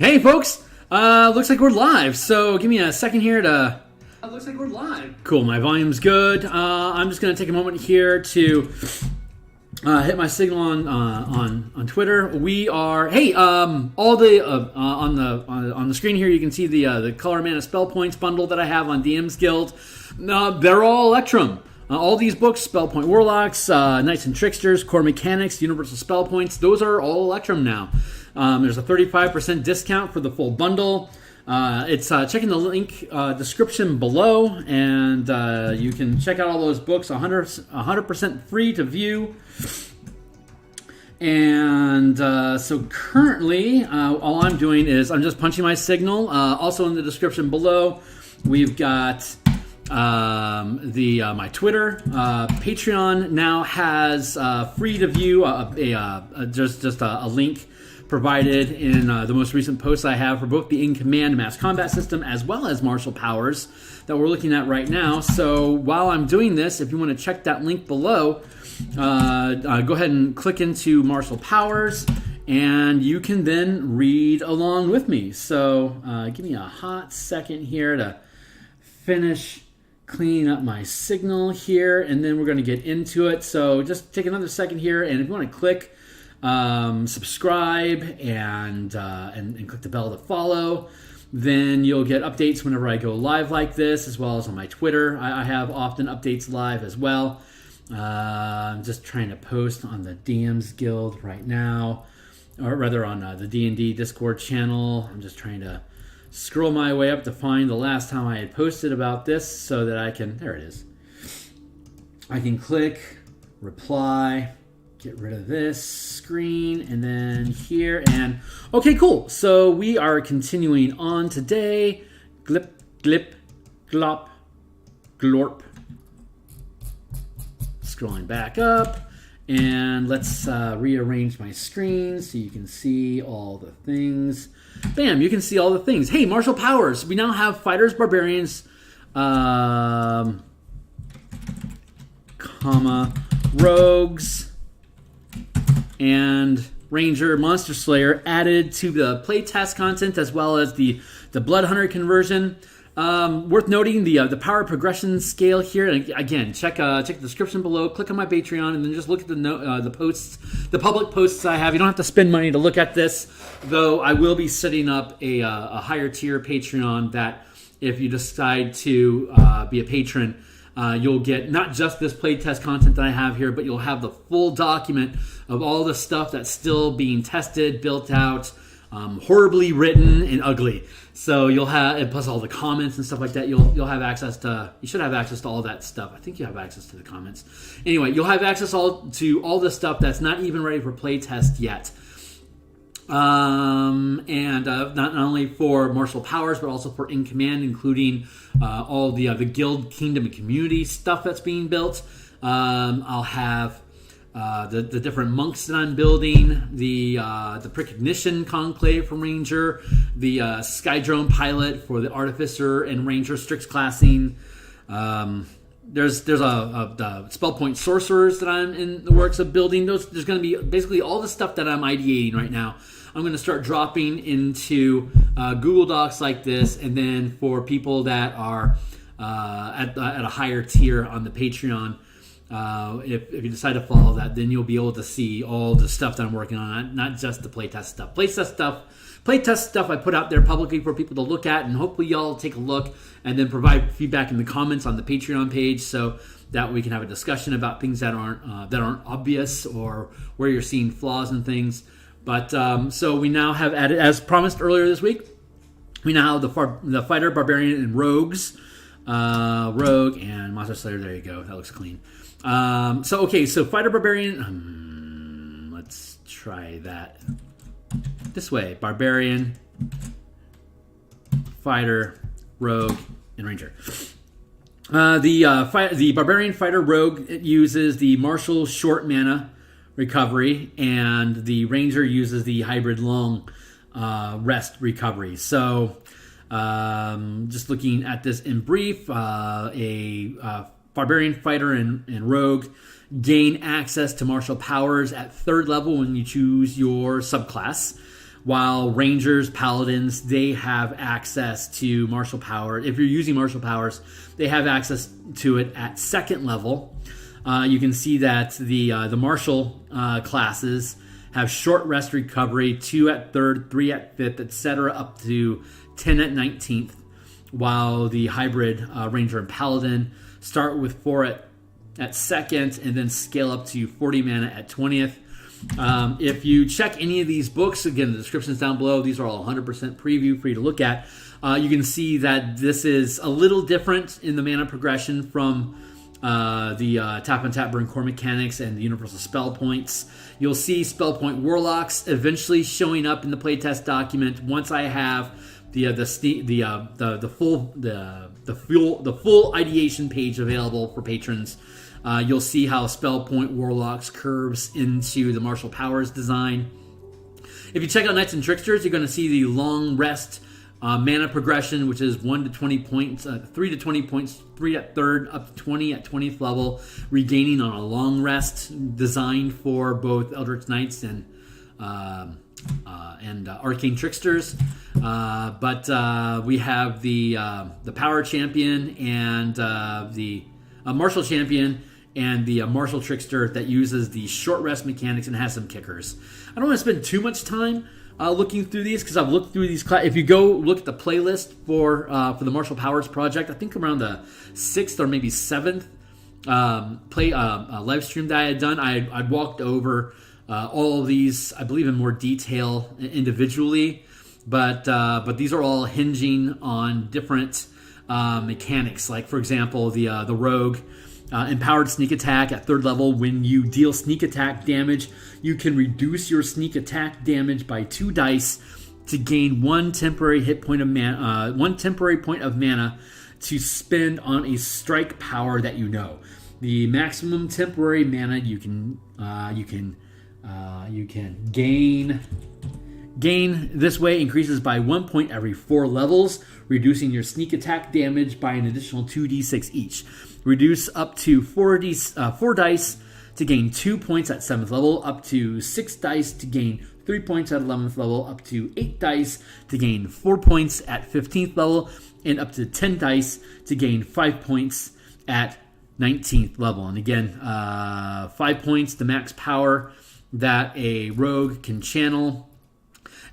Hey, folks. Looks like we're live. So give me a second here to... looks like we're live. Cool. My volume's good. I'm just going to take a moment here to hit my signal on Twitter. We are... Hey, all the... on the screen here, you can see the Color Mana Spell Points bundle that I have on DMsGuild. They're all Electrum. All these books, Spell Point Warlocks, Knights and Tricksters, Core Mechanics, Universal Spell Points, those are all Electrum now. There's a 35% discount for the full bundle. It's checking the link description below, and you can check out all those books 100% free to view. And so currently, all I'm doing is I'm just punching my signal. Also in the description below, we've got... my Twitter, Patreon now has free to view just a link provided in the most recent post I have for both the In Command mass combat system as well as martial powers that we're looking at right now. So while I'm doing this, if you want to check that link below, go ahead and click into martial powers, and you can then read along with me. So give me a hot second here to finish cleaning up my signal here, and then we're going to get into it. So just take another second here, and if you want to click subscribe and click the bell to follow, then you'll get updates whenever I go live like this, as well as on my Twitter. I have often updates live as well. I'm just trying to post on the DMsGuild right now, or rather on the D&D Discord channel. I'm just trying to scroll my way up to find the last time I had posted about this so that I can, there it is. I can click, reply, get rid of this screen, and then here, and okay, cool. So we are continuing on today. Glip, glip, glop, glorp. Scrolling back up, and let's rearrange my screen so you can see all the things. Bam, you can see all the things. Hey, martial powers. We now have fighters, barbarians, rogues, and ranger, monster slayer added to the playtest content, as well as the blood hunter conversion. Worth noting the power progression scale here. And again, check the description below. Click on my Patreon, and then just look at the posts, the public posts I have. You don't have to spend money to look at this, though. I will be setting up a higher tier Patreon that, if you decide to be a patron, you'll get not just this playtest content that I have here, but you'll have the full document of all the stuff that's still being tested, built out, horribly written and ugly. So you'll have, and plus all the comments and stuff like that, you'll have access to, you should have access to all that stuff. I think you have access to the comments. Anyway, you'll have access to all the stuff that's not even ready for playtest yet. And not only for martial powers, but also for In Command, including all the guild, kingdom, and community stuff that's being built. I'll have the different monks that I'm building, the Precognition Conclave from Ranger, the Skydrone Pilot for the Artificer and Ranger Strix classing. There's the Spell Point Sorcerers that I'm in the works of building. There's going to be basically all the stuff that I'm ideating right now. I'm going to start dropping into Google Docs like this, and then for people that are at a higher tier on the Patreon, if you decide to follow that, then you'll be able to see all the stuff that I'm working on, not just the playtest stuff. Playtest stuff I put out there publicly for people to look at, and hopefully y'all take a look and then provide feedback in the comments on the Patreon page, so that we can have a discussion about things that aren't obvious, or where you're seeing flaws and things. But so we now have added, as promised earlier this week, we now have the fighter, barbarian, and rogues. Rogue and monster slayer. There you go. That looks clean. So fighter, barbarian. Let's try that this way: barbarian, fighter, rogue, and ranger. The barbarian, fighter, rogue, it uses the martial short mana recovery, and the ranger uses the hybrid long rest recovery. So just looking at this in brief, a barbarian, fighter, and rogue gain access to martial powers at 3rd level when you choose your subclass, while Rangers, Paladins, they have access to martial power. If you're using martial powers, they have access to it at second level. You can see that the martial classes have short rest recovery, 2 at 3rd, 3 at 5th, etc., up to 10 at 19th, while the hybrid Ranger and Paladin start with 4 at 2nd and then scale up to 40 mana at 20th. If you check any of these books, again, the description's down below. These are all 100% preview for you to look at. You can see that this is a little different in the mana progression from the tap and tap burn core mechanics and the universal spell points. You'll see spell point warlocks eventually showing up in the playtest document once I have the full ideation page available for patrons. You'll see how spell point warlocks curves into the martial powers design. If you check out Knights and Tricksters, you're going to see the long rest mana progression, which is 1 to 20 points, 3 to 20 points, 3 at 3rd, up to 20 at 20th level, regaining on a long rest designed for both Eldritch Knights and Arcane Tricksters. But we have the Power Champion and the Martial Champion and the Martial Trickster that uses the short rest mechanics and has some kickers. I don't want to spend too much time looking through these because I've looked through these. If you go look at the playlist for the Martial Powers project, I think around the 6th or maybe 7th live stream that I had done, I'd walked over all of these, I believe, in more detail individually, but these are all hinging on different mechanics. Like, for example, the Rogue empowered sneak attack at 3rd level. When you deal sneak attack damage, you can reduce your sneak attack damage by 2 dice to gain 1 temporary point of mana to spend on a strike power that you know. The maximum temporary mana you can gain this way increases by 1 point every 4 levels, reducing your sneak attack damage by an additional 2d6 each. Reduce up to 4 dice to gain 2 points at 7th level, up to 6 dice to gain 3 points at 11th level, up to 8 dice to gain 4 points at 15th level, and up to 10 dice to gain 5 points at 19th level. And again, 5 points, the max power that a rogue can channel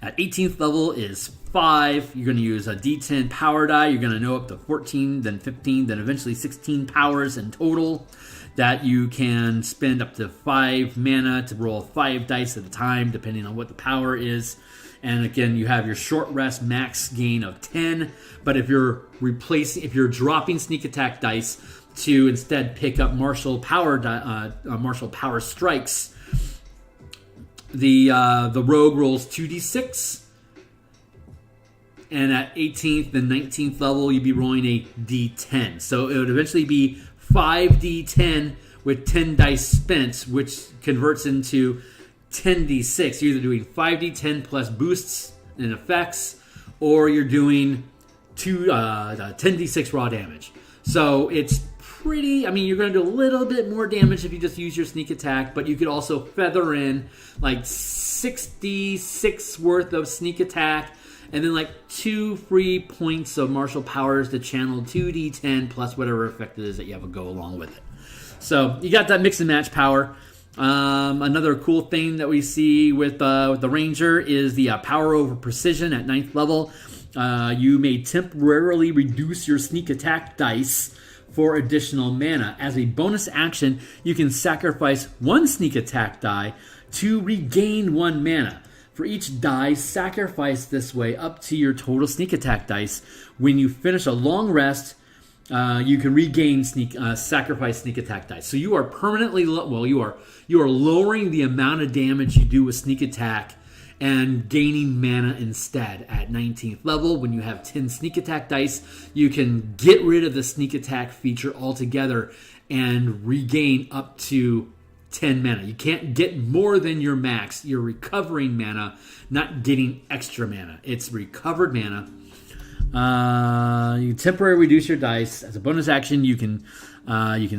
at 18th level is 5. You're going to use a D10 power die. You're going to know up to 14, then 15, then eventually 16 powers in total that you can spend up to 5 mana to roll 5 dice at a time, depending on what the power is. And again, you have your short rest max gain of 10. But if you're dropping sneak attack dice to instead pick up martial power strikes, the rogue rolls 2d6, and at 18th and 19th level you'd be rolling a d10. So it would eventually be 5d10 with 10 dice spent, which converts into 10d6. You're either doing 5d10 plus boosts and effects, or you're doing 10d6 raw damage. So it's pretty, you're going to do a little bit more damage if you just use your sneak attack, but you could also feather in like 66 worth of sneak attack, and then like 2 free points of martial powers to channel 2d10 plus whatever effect it is that you have to go along with it. So you got that mix and match power. Another cool thing that we see with the Ranger is the power over precision at 9th level. You may temporarily reduce your sneak attack dice for additional mana. As a bonus action, you can sacrifice 1 sneak attack die to regain 1 mana. For each die sacrificed this way up to your total sneak attack dice, when you finish a long rest, you can regain sacrifice sneak attack dice. So you are permanently you are lowering the amount of damage you do with sneak attack and gaining mana instead. At 19th level, when you have 10 sneak attack dice, you can get rid of the sneak attack feature altogether and regain up to 10 mana. You can't get more than your max. You're recovering mana, not getting extra mana. It's recovered mana. You temporarily reduce your dice. As a bonus action, you can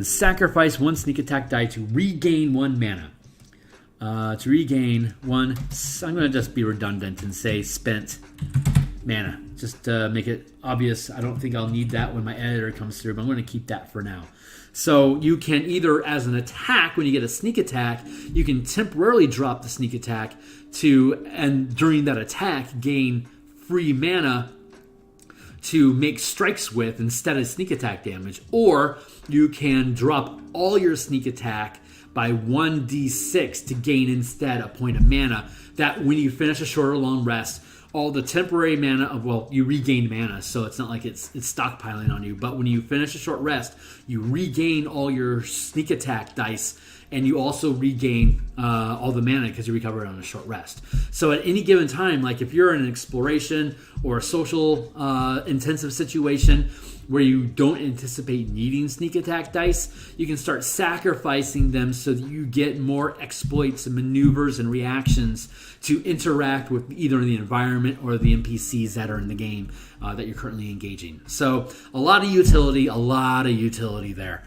sacrifice 1 sneak attack die to regain 1 mana. to regain one. I'm going to just be redundant and say spent mana. Just to make it obvious. I don't think I'll need that when my editor comes through, but I'm going to keep that for now. So you can either, as an attack, when you get a sneak attack, you can temporarily drop the sneak attack and during that attack, gain free mana to make strikes with instead of sneak attack damage. Or you can drop all your sneak attack by 1d6 to gain instead a point of mana. That when you finish a short or long rest, all the temporary mana you regain mana, so it's not like it's stockpiling on you. But when you finish a short rest, you regain all your sneak attack dice, and you also regain all the mana because you recovered on a short rest. So at any given time, like if you're in an exploration or a social intensive situation where you don't anticipate needing sneak attack dice, you can start sacrificing them so that you get more exploits and maneuvers and reactions to interact with either the environment or the NPCs that are in the game that you're currently engaging. So a lot of utility there.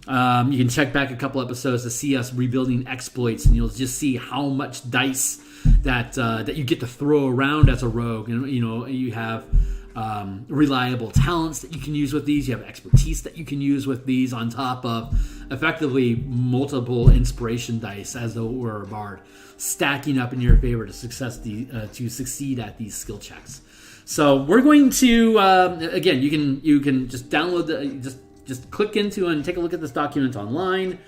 You can check back a couple episodes to see us rebuilding exploits, and you'll just see how much dice that you get to throw around as a rogue. And you have reliable talents that you can use with these. You have expertise that you can use with these on top of effectively multiple inspiration dice, as though it were a bard, stacking up in your favor to succeed at these skill checks. So we're going to again, you can just download just click into and take a look at this document online,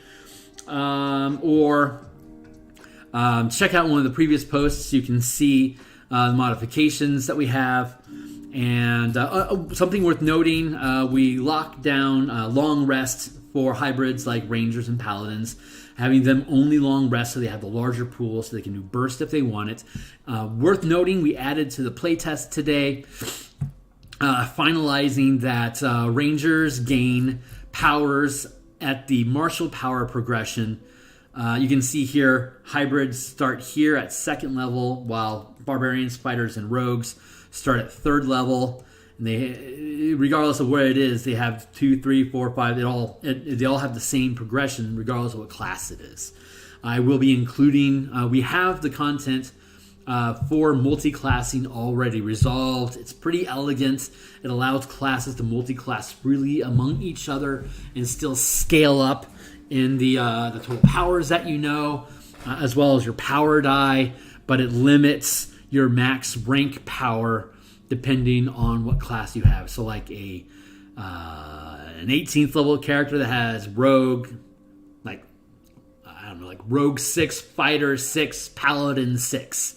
or check out one of the previous posts. You can see the modifications that we have. And something worth noting, we locked down long rest for hybrids like Rangers and Paladins, having them only long rest so they have the larger pool so they can do burst if they want it. Worth noting, we added to the playtest today, finalizing that Rangers gain powers at the martial power progression. You can see here, hybrids start here at 2nd level, while Barbarians, Fighters, and Rogues start at 3rd level. And they, regardless of where it is, they have 2, 3, 4, 5. They all have the same progression, regardless of what class it is. I will be including. We have the content for multi-classing already resolved. It's pretty elegant. It allows classes to multi-class freely among each other and still scale up in the total powers that as well as your power die, but it limits your max rank power depending on what class you have. So like an 18th level character that has rogue, like rogue 6, fighter 6, paladin 6.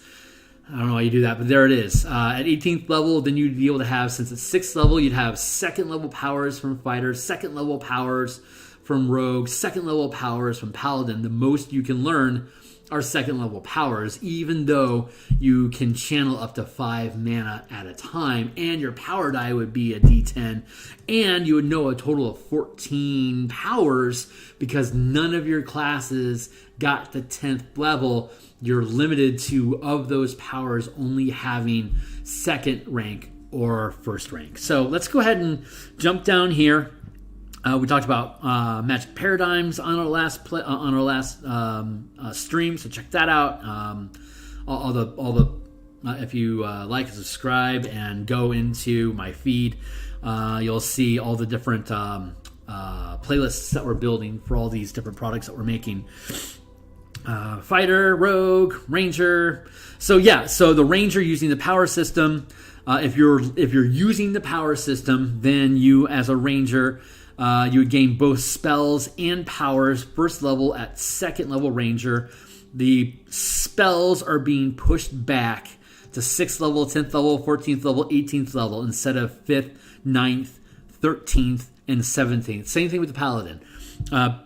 I don't know why you do that, but there it is. At 18th level, then you'd be able to have, since it's 6th level, you'd have 2nd level powers from fighters, 2nd level powers from rogue, 2nd level powers from paladin. The most you can learn are 2nd level powers, even though you can channel up to 5 mana at a time, and your power die would be a d10, and you would know a total of 14 powers because none of your classes got to 10th level. You're limited to, of those powers, only having 2nd rank or 1st rank. So let's go ahead and jump down here. We talked about magic paradigms on our last stream, so check that out. If you like and subscribe and go into my feed, you'll see all the different playlists that we're building for all these different products that we're making. Fighter, rogue, ranger. So the ranger using the power system. If you're using the power system, then you, as a ranger, you would gain both spells and powers 1st level at 2nd level ranger. The spells are being pushed back to 6th level, 10th level, 14th level, 18th level instead of 5th, 9th, 13th, and 17th. Same thing with the paladin.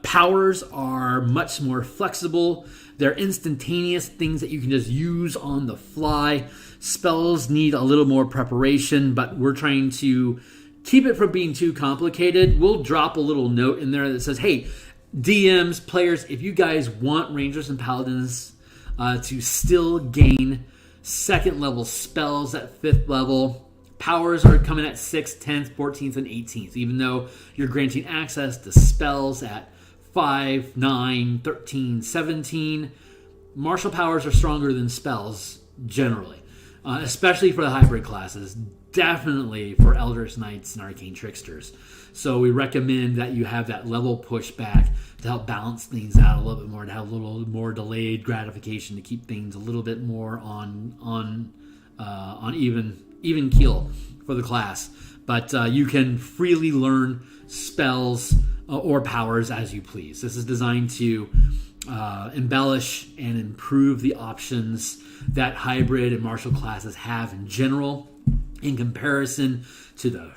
Powers are much more flexible. They're instantaneous things that you can just use on the fly. Spells need a little more preparation, but we're trying to keep it from being too complicated. We'll drop a little note in there that says, hey, DMs, players, if you guys want Rangers and Paladins to still gain 2nd level spells at 5th level, powers are coming at 6th, 10th, 14th, and 18th, even though you're granting access to spells at 5, 9, 13, 17. martial powers are stronger than spells generally, especially for the hybrid classes. Definitely for Eldritch Knights and Arcane Tricksters. So we recommend that you have that level pushback to help balance things out a little bit more, to have a little more delayed gratification, to keep things a little bit more on even keel for the class. But you can freely learn spells or powers as you please. This is designed to embellish and improve the options that hybrid and martial classes have in general, in comparison to the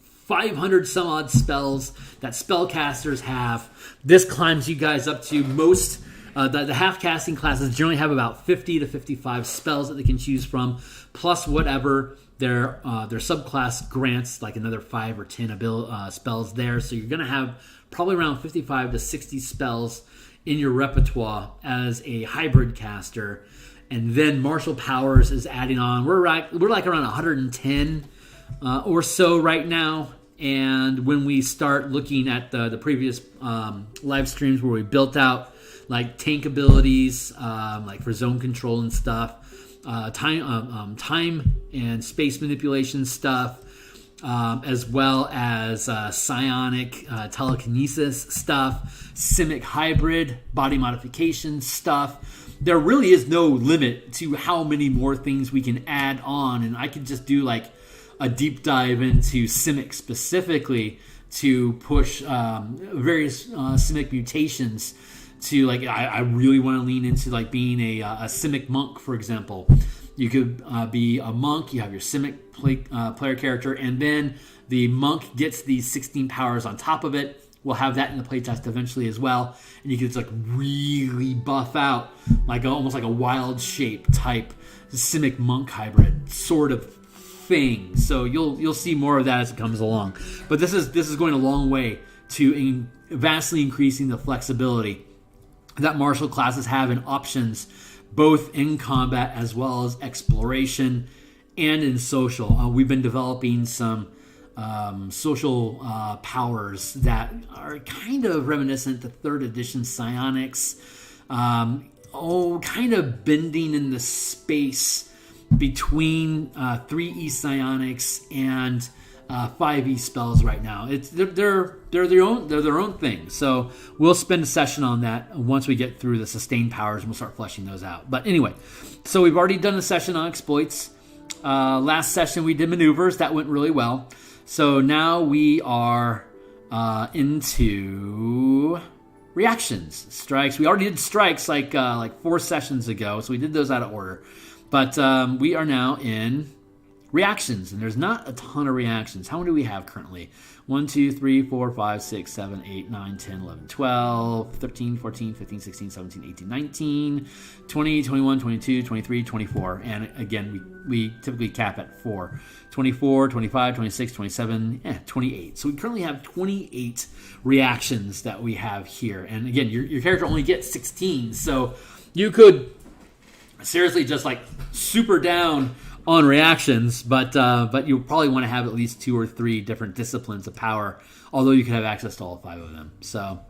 500 some odd spells that spellcasters have. This climbs you guys up to most. The half casting classes generally have about 50 to 55 spells that they can choose from, plus whatever their subclass grants, like another 5 or 10 spells there. So you're going to have probably around 55 to 60 spells in your repertoire as a hybrid caster. And then martial powers is adding on. We're like around 110 or so right now. And when we start looking at the previous live streams where we built out like tank abilities, like for zone control and stuff, time and space manipulation stuff, as well as psionic telekinesis stuff, simic hybrid body modification stuff. There really is no limit to how many more things we can add on, and I could just do like a deep dive into simic specifically to push various simic mutations. To like, I really want to lean into like being a simic monk, for example. You could be a monk. You have your simic player character, and then the monk gets these 16 powers on top of it. We'll have that in the playtest eventually as well, and you can just like really buff out like almost like a wild shape type simic monk hybrid sort of thing. So you'll see more of that as it comes along. But this is going a long way to vastly increasing the flexibility that martial classes have in options, both in combat as well as exploration and in social. We've been developing some social powers that are kind of reminiscent to 3rd edition psionics, kind of bending in the space between 3E psionics and 5E spells right now. They're their own thing. So we'll spend a session on that once we get through the sustained powers, and we'll start fleshing those out. But anyway, so we've already done a session on exploits. Last session we did maneuvers. That went really well. So now we are into reactions, strikes. We already did strikes like 4 sessions ago, so we did those out of order. But we are now in reactions, and there's not a ton of reactions. How many do we have currently? 1, 2, 3, 4, 5, 6, 7, 8, 9, 10, 11, 12, 13, 14, 15, 16, 17, 18, 19, 20, 21, 22, 23, 24. And again, we typically cap at 4. 24, 25, 26, 27, 28. So we currently have 28 reactions that we have here. And again, your character only gets 16. So you could seriously just like super down on reactions, but you probably want to have at least 2 or 3 different disciplines of power, although you could have access to all 5 of them. So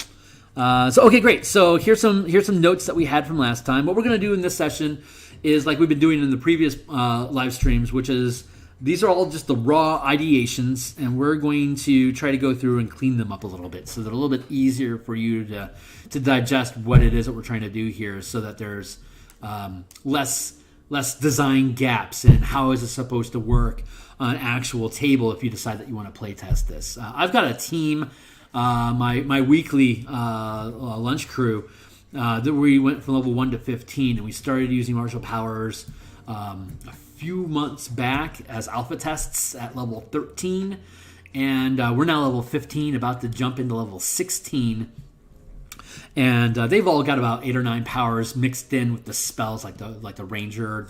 okay, great. So here's some notes that we had from last time. What we're going to do in this session is like we've been doing in the previous live streams, which is these are all just the raw ideations, and we're going to try to go through and clean them up a little bit so they're a little bit easier for you to digest what it is that we're trying to do here, so that there's less design gaps in how is it supposed to work on an actual table if you decide that you want to play test this. I've got a team, my weekly lunch crew, that we went from level 1 to 15, and we started using martial powers a few months back as alpha tests at level 13, and we're now level 15, about to jump into level 16. And they've all got about 8 or 9 powers mixed in with the spells, like the Ranger,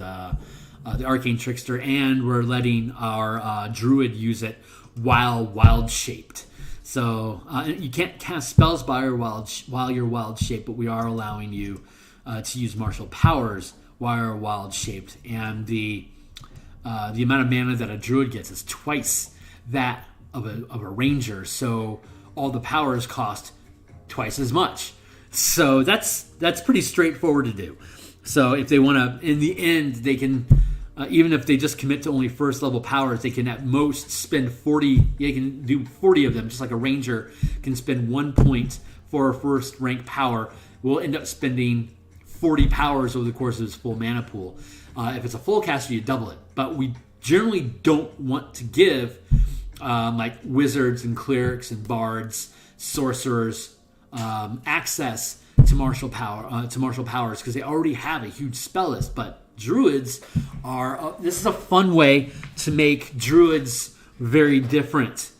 the Arcane Trickster, and we're letting our Druid use it while wild shaped. So you can't cast spells while you're wild shaped, but we are allowing you to use martial powers while you're wild shaped. And the amount of mana that a Druid gets is twice that of a Ranger. So all the powers cost twice as much. So that's pretty straightforward to do. So if they want to, in the end, they can, even if they just commit to only first level powers, they can at most spend 40. They can do 40 of them, just like a ranger can spend 1 point for a first rank power. We'll end up spending 40 powers over the course of his full mana pool. If it's a full caster, you double it. But we generally don't want to give like wizards and clerics and bards, sorcerers access to martial powers because they already have a huge spell list. But druids are this is a fun way to make druids very different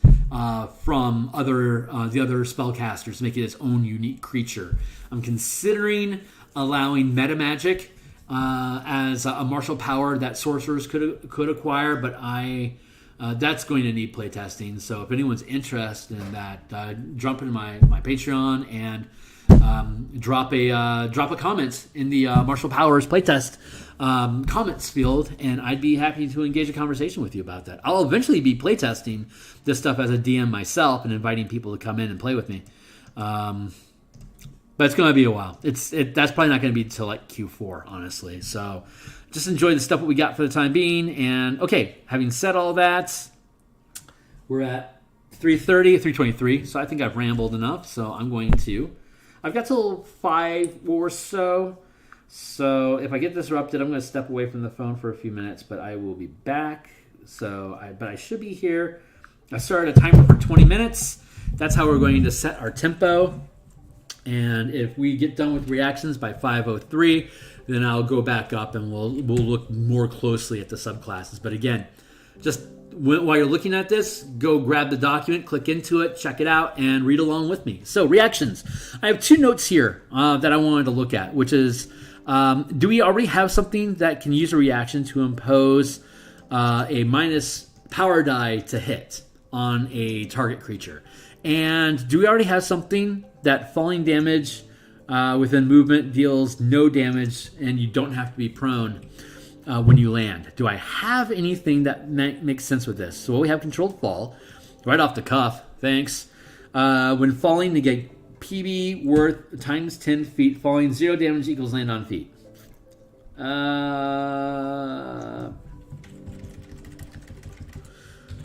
from the other spellcasters, to make it its own unique creature. I'm considering allowing meta magic as a martial power that sorcerers could acquire, but that's going to need playtesting. So if anyone's interested in that, jump into my Patreon and drop a comment in the martial powers playtest comments field, and I'd be happy to engage a conversation with you about that. I'll eventually be playtesting this stuff as a DM myself and inviting people to come in and play with me. But it's going to be a while. That's probably not going to be until like Q4, honestly. So just enjoy the stuff that we got for the time being. And okay, having said all that, we're at 3:30, 3:23. So I think I've rambled enough. So I've got till 5 or so. So if I get disrupted, I'm going to step away from the phone for a few minutes, but I will be back. But I should be here. I started a timer for 20 minutes. That's how we're going to set our tempo. And if we get done with reactions by 5:03, then I'll go back up and we'll look more closely at the subclasses. But again, just while you're looking at this, go grab the document, click into it, check it out, and read along with me. So reactions. I have 2 notes here that I wanted to look at, which is, do we already have something that can use a reaction to impose a minus power die to hit on a target creature? And do we already have something that falling damage within movement deals no damage and you don't have to be prone when you land? Do I have anything that makes sense with this? So we have controlled fall, right off the cuff, thanks. When falling, negate PB worth times 10 feet. Falling 0 damage equals land on feet.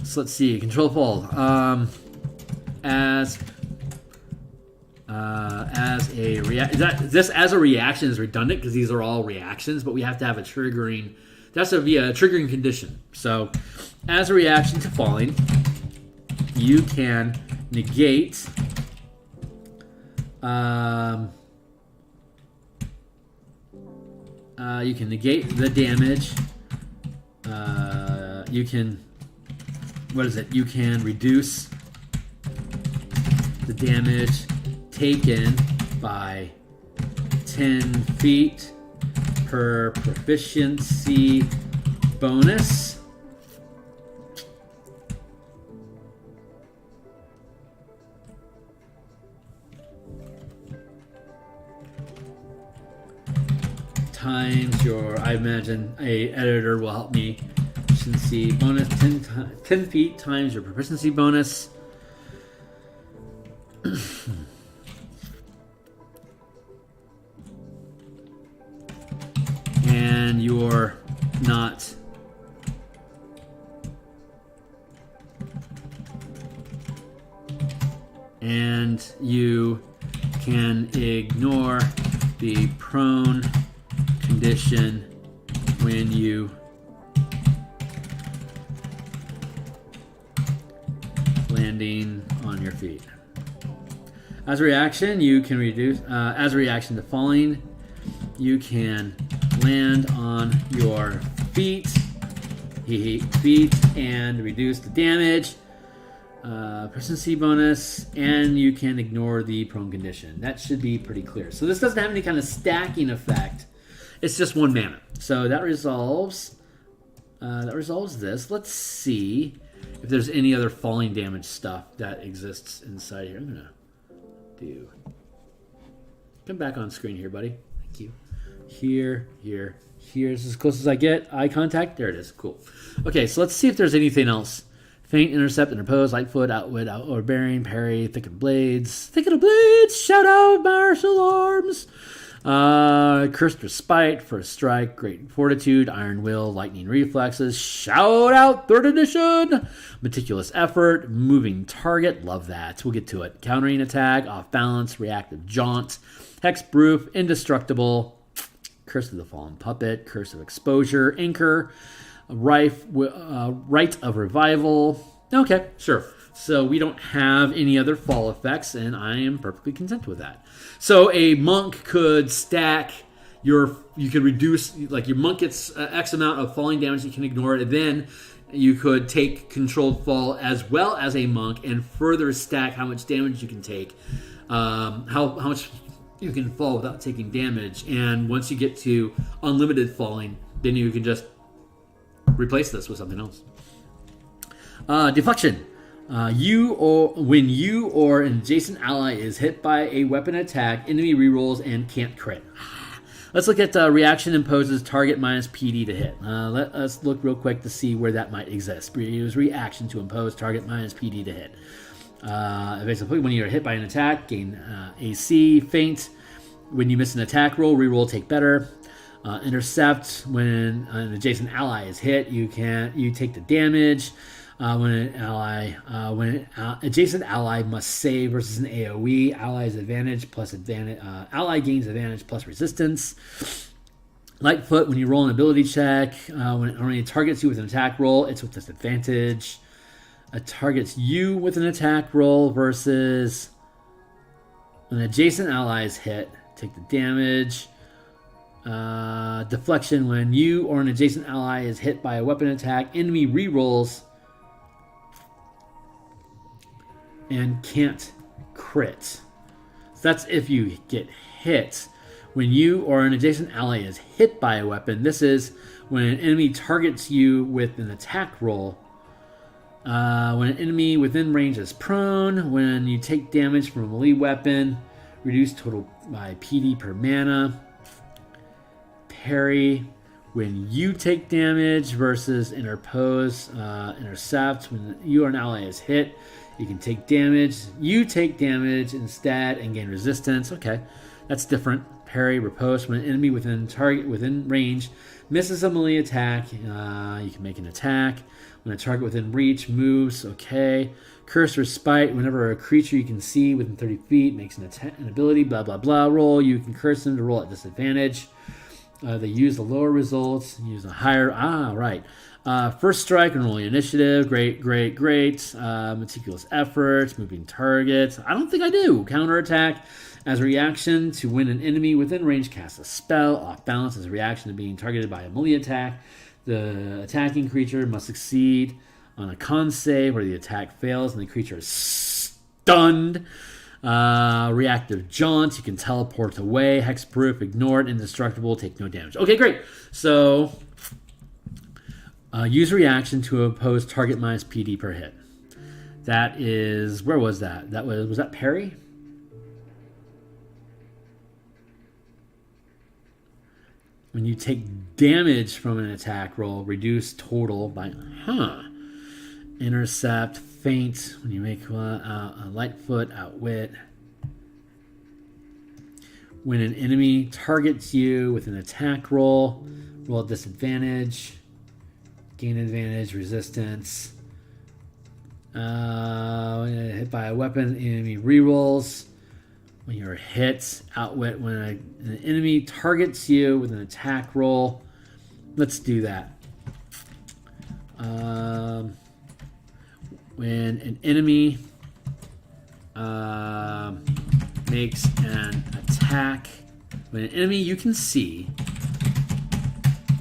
So let's see, controlled fall. As a this as a reaction is redundant because these are all reactions, but we have to have a triggering. That's to be a triggering condition. So, as a reaction to falling, you can negate. You can negate the damage. You can. What is it? You can reduce the damage taken by 10 feet per proficiency bonus. Times your, I imagine a editor will help me. Proficiency bonus 10 feet times your proficiency bonus. And you're not and you can ignore the prone condition when you landing on your feet. As a reaction, you can reduce. As a reaction to falling, you can land on your feet, and reduce the damage, proficiency bonus, and you can ignore the prone condition. That should be pretty clear. So this doesn't have any kind of stacking effect. It's just 1 mana. So that resolves. This. Let's see if there's any other falling damage stuff that exists inside here. I'm gonna come back on screen here, buddy. Thank you. Here. This is as close as I get. Eye contact. There it is. Cool. Okay, so let's see if there's anything else. Feint, intercept, interpose, lightfoot, outwit, barbarian, parry, thicket of blades. Shout out, martial arms. Cursed Respite, First Strike, Great Fortitude, Iron Will, Lightning Reflexes, Shout Out, 3rd edition, Meticulous Effort, Moving Target, love that, we'll get to it. Countering Attack, Off Balance, Reactive Jaunt, Hexproof, Indestructible, Curse of the Fallen Puppet, Curse of Exposure, Anchor, Rite of Revival. Okay, sure. So we don't have any other fall effects, and I am perfectly content with that. So a monk could stack you could reduce, like your monk gets X amount of falling damage, you can ignore it, and then you could take controlled fall as well as a monk and further stack how much damage you can take, how much you can fall without taking damage. And once you get to unlimited falling, then you can just replace this with something else. Deflection. When you or an adjacent ally is hit by a weapon attack, enemy rerolls and can't crit. Let's look at reaction imposes target minus PD to hit. Let us look real quick to see where that might exist. Use reaction to impose target minus PD to hit. Basically, when you're hit by an attack, gain AC. Feint. When you miss an attack roll, reroll, take better. Intercept. When an adjacent ally is hit, you take the damage. When an adjacent ally must save versus an AoE, ally's advantage plus advantage. Ally gains advantage plus resistance. Lightfoot, when you roll an ability check, when it only targets you with an attack roll, it's with disadvantage. It targets you with an attack roll versus an adjacent ally is hit, take the damage. Deflection, when you or an adjacent ally is hit by a weapon attack, enemy rerolls and can't crit. So that's if you get hit. When you or an adjacent ally is hit by a weapon, this is when an enemy targets you with an attack roll. When an enemy within range is prone, when you take damage from a melee weapon, reduce total by PD per mana. Parry, when you take damage versus interpose. Intercept, when you or an ally is hit, you can take damage. You take damage instead and gain resistance. Okay, that's different. Parry, riposte, when an enemy within range misses a melee attack, you can make an attack. When a target within reach moves, okay. Curse Respite, whenever a creature you can see within 30 feet makes an ability, blah, blah, blah, roll, you can curse them to roll at disadvantage. They use the lower results, use a higher, right. First Strike and rolling initiative, great. Meticulous Effort, moving targets. I don't think I do. Counterattack as a reaction to when an enemy within range casts a spell. Off Balance as a reaction to being targeted by a melee attack. The attacking creature must succeed on a con save where the attack fails and the creature is stunned. Reactive Jaunt, you can teleport away. Hexproof, ignored, indestructible, take no damage. Okay, great. So use reaction to oppose target minus PD per hit. That is, where was that? Was that parry? When you take damage from an attack roll, reduce total by intercept, feint. When you make a Lightfoot, outwit. When an enemy targets you with an attack roll at disadvantage. Gain advantage, resistance. When hit by a weapon, enemy rerolls. When you're hit, outwit. When an enemy targets you with an attack roll. Let's do that. When an enemy makes an attack, when an enemy you can see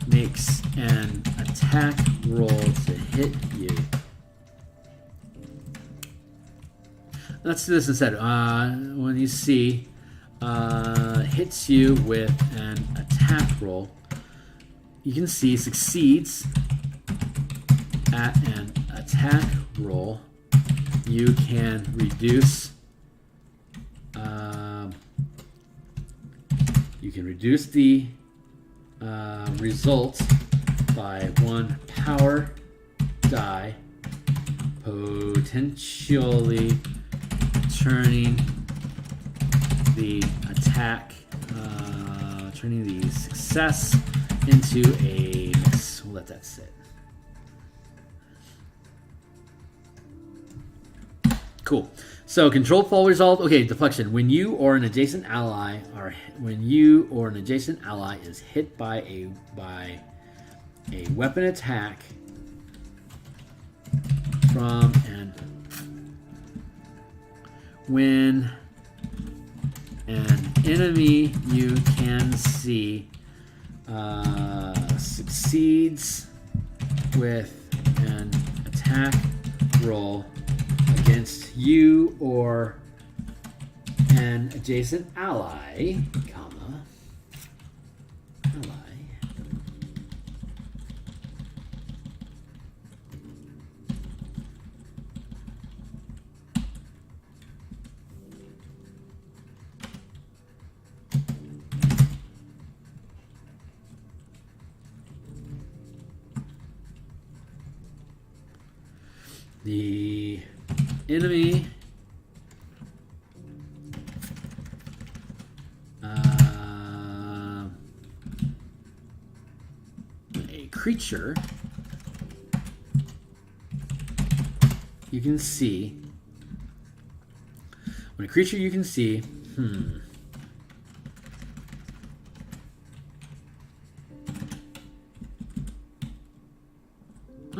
makes an attack roll to hit you. Let's do this instead. When you see hits you with an attack roll, you can see succeeds at an attack roll. You can reduce. You can reduce the result by 1 power die, potentially turning the attack turning the success into a miss. We'll let that sit. Cool. So controlled fall result. Okay, deflection. When you or an adjacent ally is hit by a weapon attack from when an enemy you can see succeeds with an attack roll against you or an adjacent ally, comma, ally, the enemy a creature you can see. When a creature you can see, I'm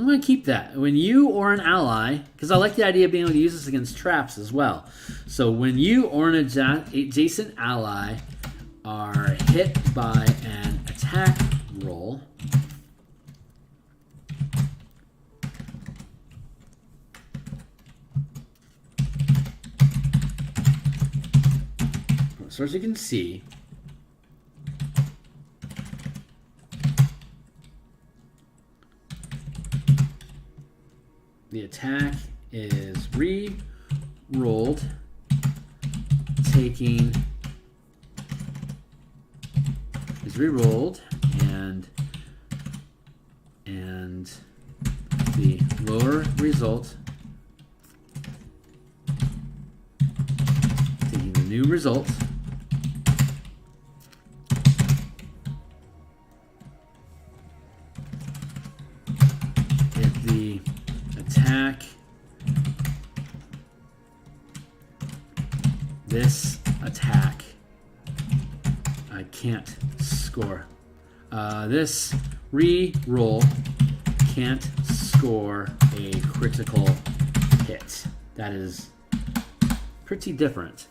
going to keep that. When you or an ally, because I like the idea of being able to use this against traps as well. So when you or an adjacent ally are hit by an attack roll, so as you can see, the attack is re-rolled, and the lower result, taking the new result, if the attack, this attack, I can't score. This re-roll can't score a critical hit. That is pretty different.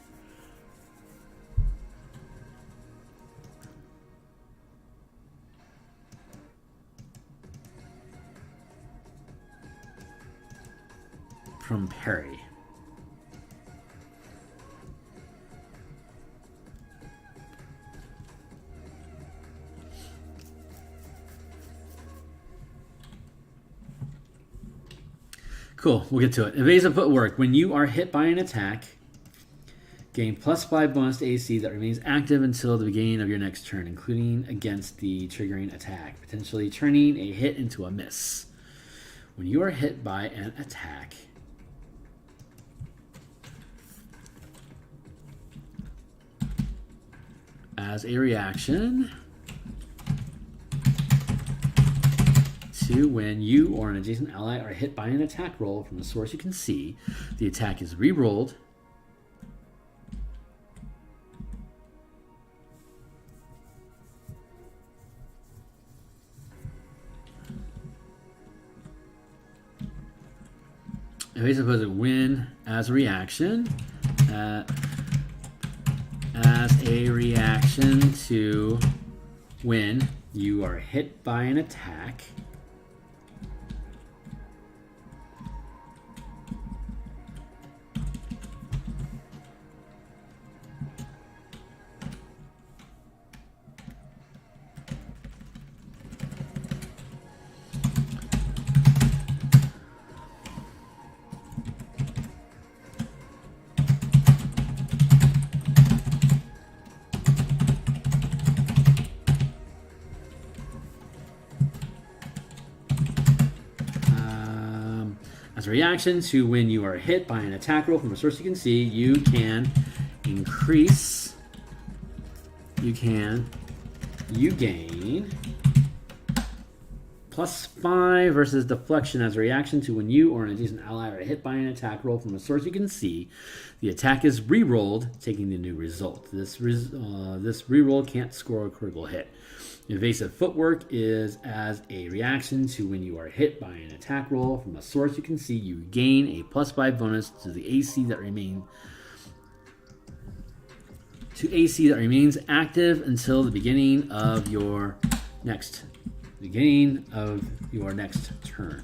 From parry. Cool, we'll get to it. Evasive footwork. When you are hit by an attack, gain +5 bonus to AC that remains active until the beginning of your next turn, including against the triggering attack, potentially turning a hit into a miss. When you are hit by an attack, as a reaction to when you or an adjacent ally are hit by an attack roll from the source you can see, the attack is re-rolled I suppose it win as a reaction to when you are hit by an attack reaction to when you are hit by an attack roll from a source you can see, you can increase you gain +5 versus deflection as a reaction to when you or an adjacent ally are hit by an attack roll from a source you can see. The attack is re-rolled, taking the new result. This re-roll can't score a critical hit. Evasive footwork is as a reaction to when you are hit by an attack roll from a source you can see. You gain a +5 bonus to the AC that remains active until the beginning of your next turn.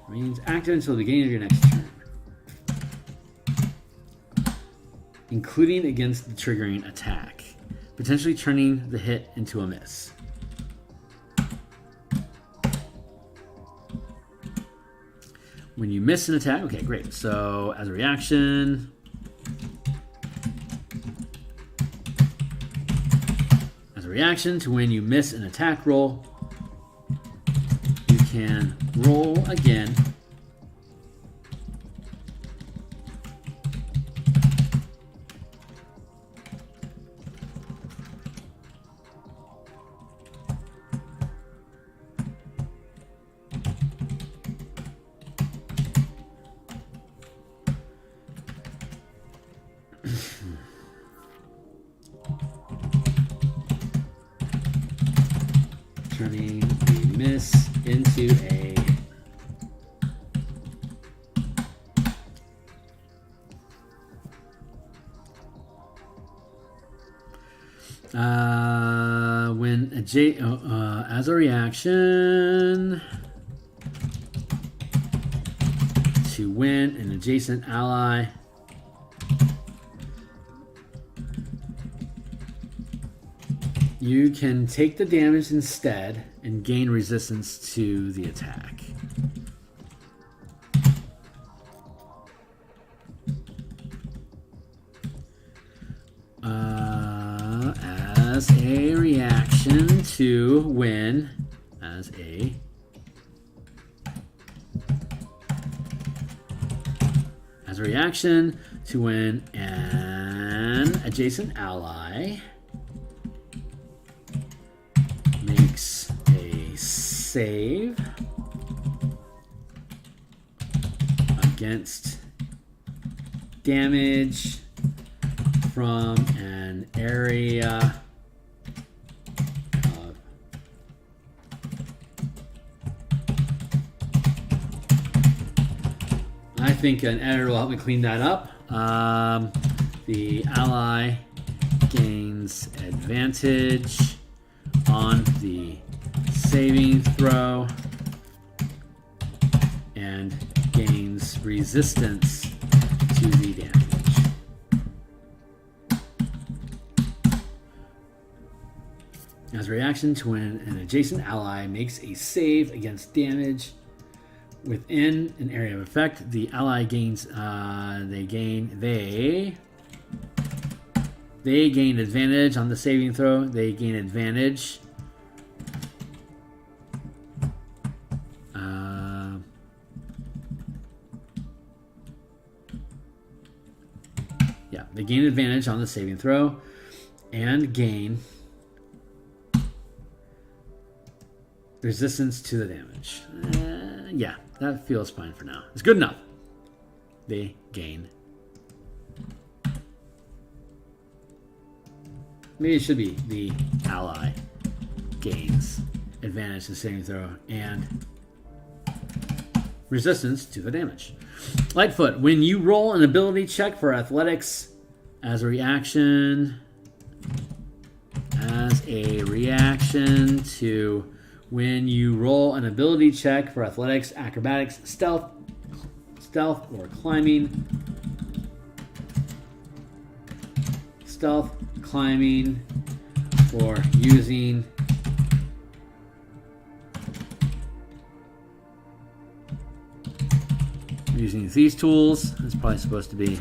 Remains active until the beginning of your next turn, including against the triggering attack, potentially turning the hit into a miss. When you miss an attack, okay, great. So as a reaction, to when you miss an attack roll, you can roll again. Turning the miss into a as a reaction to when an adjacent ally you can take the damage instead and gain resistance to the attack. As a reaction to when, as a reaction to when an adjacent ally makes a save against damage from an area of I think an editor will help me clean that up. The ally gains advantage on the saving throw and gains resistance to the damage. As a reaction to when an adjacent ally makes a save against damage within an area of effect, the ally gains they gain advantage on the saving throw. They gain advantage they gain advantage on the saving throw and gain resistance to the damage. Yeah, that feels fine for now. It's good enough. They gain. Maybe it should be the ally gains advantage to saving throw and resistance to the damage. Lightfoot, when you roll an ability check for athletics as a reaction to when you roll an ability check for athletics, acrobatics, stealth or climbing, or using these tools. It's probably supposed to be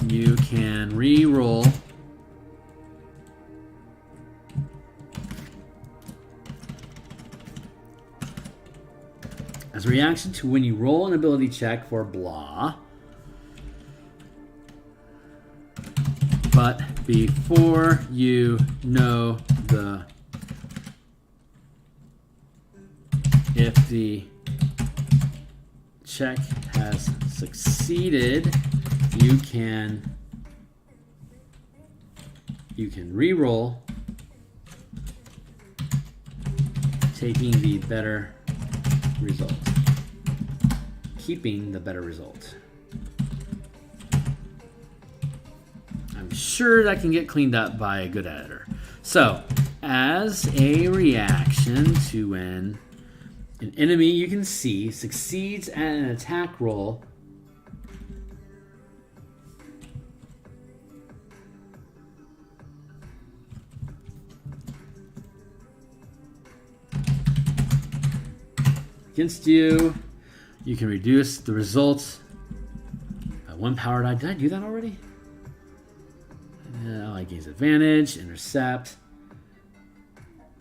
you can re-roll as a reaction to when you roll an ability check for blah. But before you know if the check has succeeded, you can re-roll, taking the better result, keeping the better result. I'm sure that can get cleaned up by a good editor. So, as a reaction to when an enemy you can see succeeds at an attack roll, against you, you can reduce the result by 1 power die. Did I do that already? Ally gains advantage, intercept,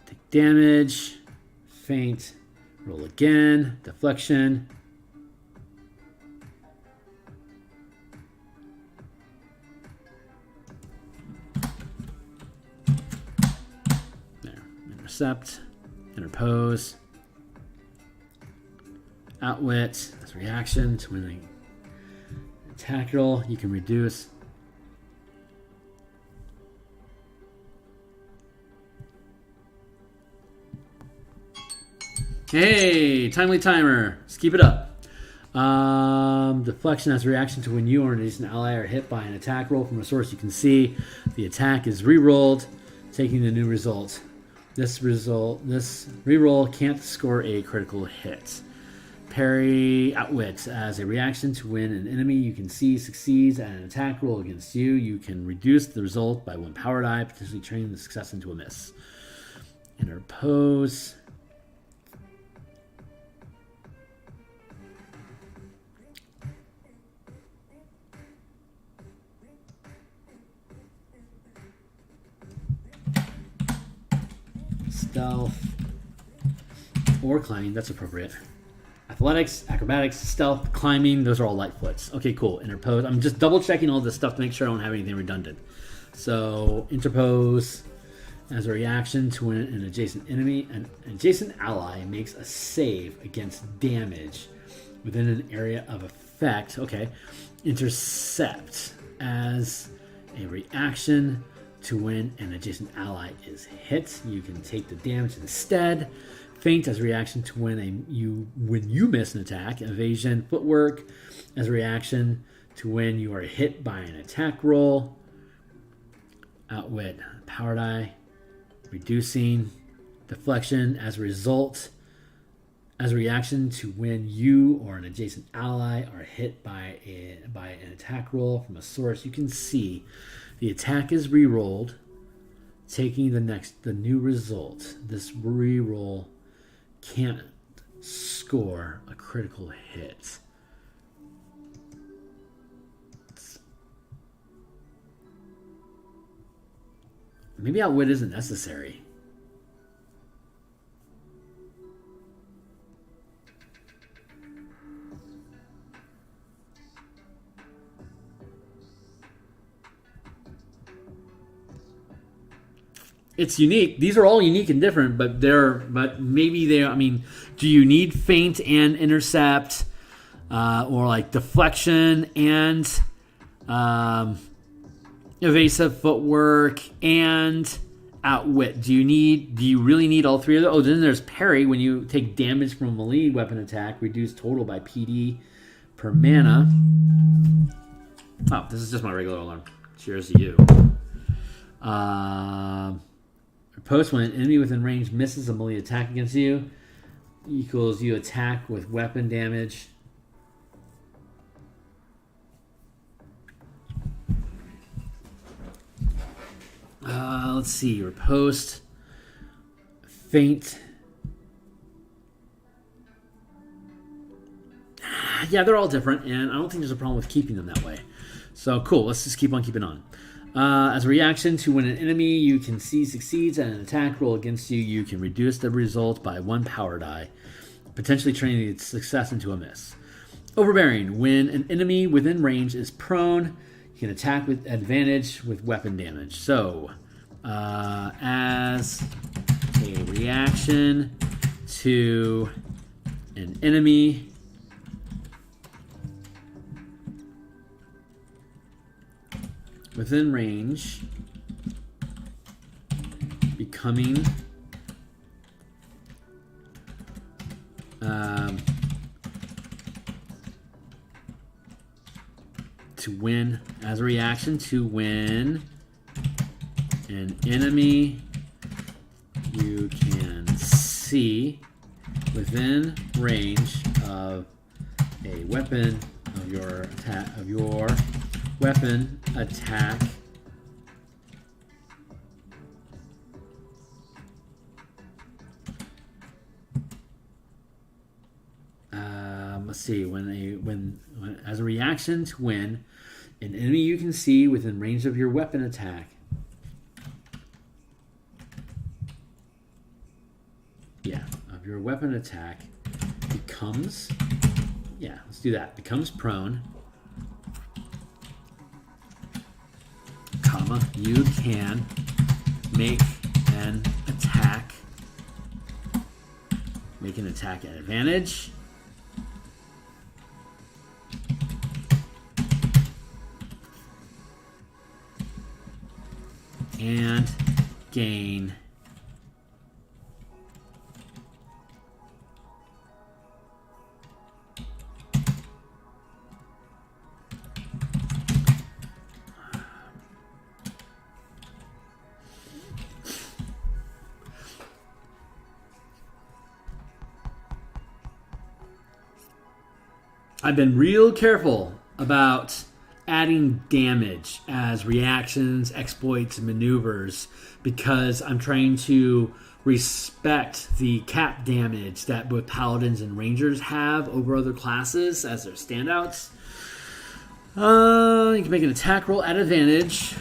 take damage, feint, roll again, deflection. There, intercept, interpose, outwit, that's reaction to winning attack roll. You can reduce. Hey, timely timer. Let's keep it up. Deflection as a reaction to when you or an adjacent ally are hit by an attack roll from a source you can see. The attack is re-rolled, taking the new result. This re-roll can't score a critical hit. Parry outwit as a reaction to when an enemy you can see succeeds at an attack roll against you. You can reduce the result by 1 power die, potentially turning the success into a miss. Interpose. Stealth or climbing, that's appropriate. Athletics, acrobatics, stealth, climbing, those are all light foots. Okay, cool. Interpose. I'm just double checking all this stuff to make sure I don't have anything redundant. So, interpose as a reaction to when an adjacent enemy, an adjacent ally makes a save against damage within an area of effect. Okay. Intercept as a reaction to when an adjacent ally is hit. You can take the damage instead. Feint as a reaction to when you miss an attack. Evasion, footwork as a reaction to when you are hit by an attack roll. Outwit, power die, reducing. Deflection as a result, as a reaction to when you or an adjacent ally are hit by an attack roll from a source you can see. The attack is re-rolled, taking the new result. This re-roll can't score a critical hit. Maybe outwit isn't necessary. It's unique. These are all unique and different, but maybe they. I mean, do you need feint and intercept, or like deflection and evasive footwork and outwit? Do you really need all three of those? Oh, then there's parry when you take damage from a melee weapon attack, reduced total by PD per mana. Oh, this is just my regular alarm. Cheers to you. Post when an enemy within range misses a melee attack against you, equals you attack with weapon damage. Let's see. Riposte, feint. Yeah, they're all different, and I don't think there's a problem with keeping them that way. So cool. Let's just keep on keeping on. As a reaction to when an enemy you can see succeeds at an attack roll against you, you can reduce the result by 1 power die, potentially turning its success into a miss. Overbearing. When an enemy within range is prone, You can attack with advantage with weapon damage. So, as a reaction to an enemy within range becoming to win, as a reaction to win an enemy you can see within range of a weapon of your weapon attack let's see, when as a reaction to win an enemy you can see within range of your weapon attack. Yeah, of your weapon attack becomes, yeah, let's do that. Becomes prone, comma, you can make an attack at advantage and gain I've been real careful about adding damage as reactions, exploits, and maneuvers because I'm trying to respect the cap damage that both paladins and rangers have over other classes as their standouts. You can make an attack roll at advantage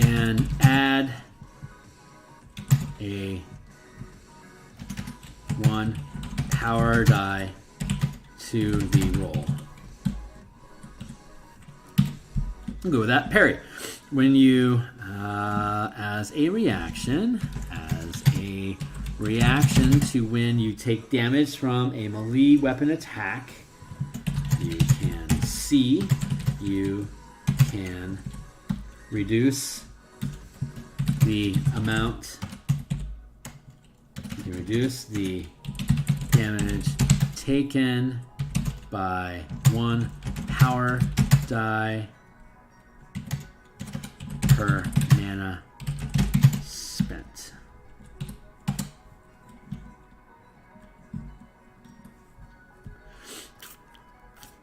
and add a 1 power die to the roll. I'll go with that. Parry. When you, as a reaction to when you take damage from a melee weapon attack, you can see, you can reduce the amount, you can reduce the damage taken by 1 power die per mana spent.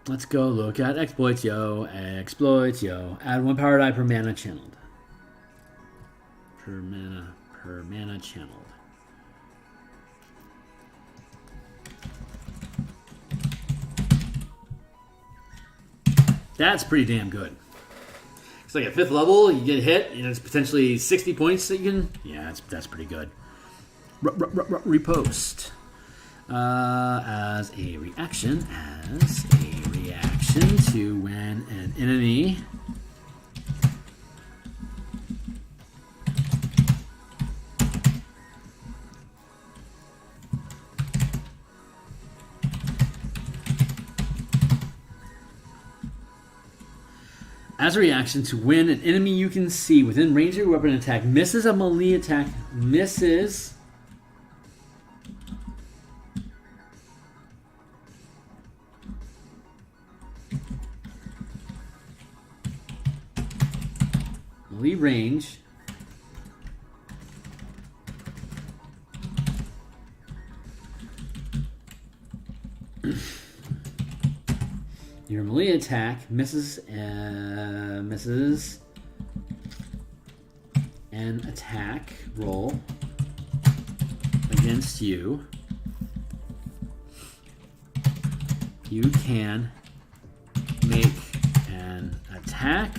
Let's go look at exploits, yo. Exploits, yo. Add 1 power die per mana channeled. Per mana channeled. That's pretty damn good. It's like at 5th level, you get hit, and it's potentially 60 points that you can... Yeah, that's pretty good. Repost. As a reaction to when an enemy... As a reaction to when an enemy you can see within range of your weapon attack misses a melee attack, misses melee range your melee attack misses an attack roll against you. You can make an attack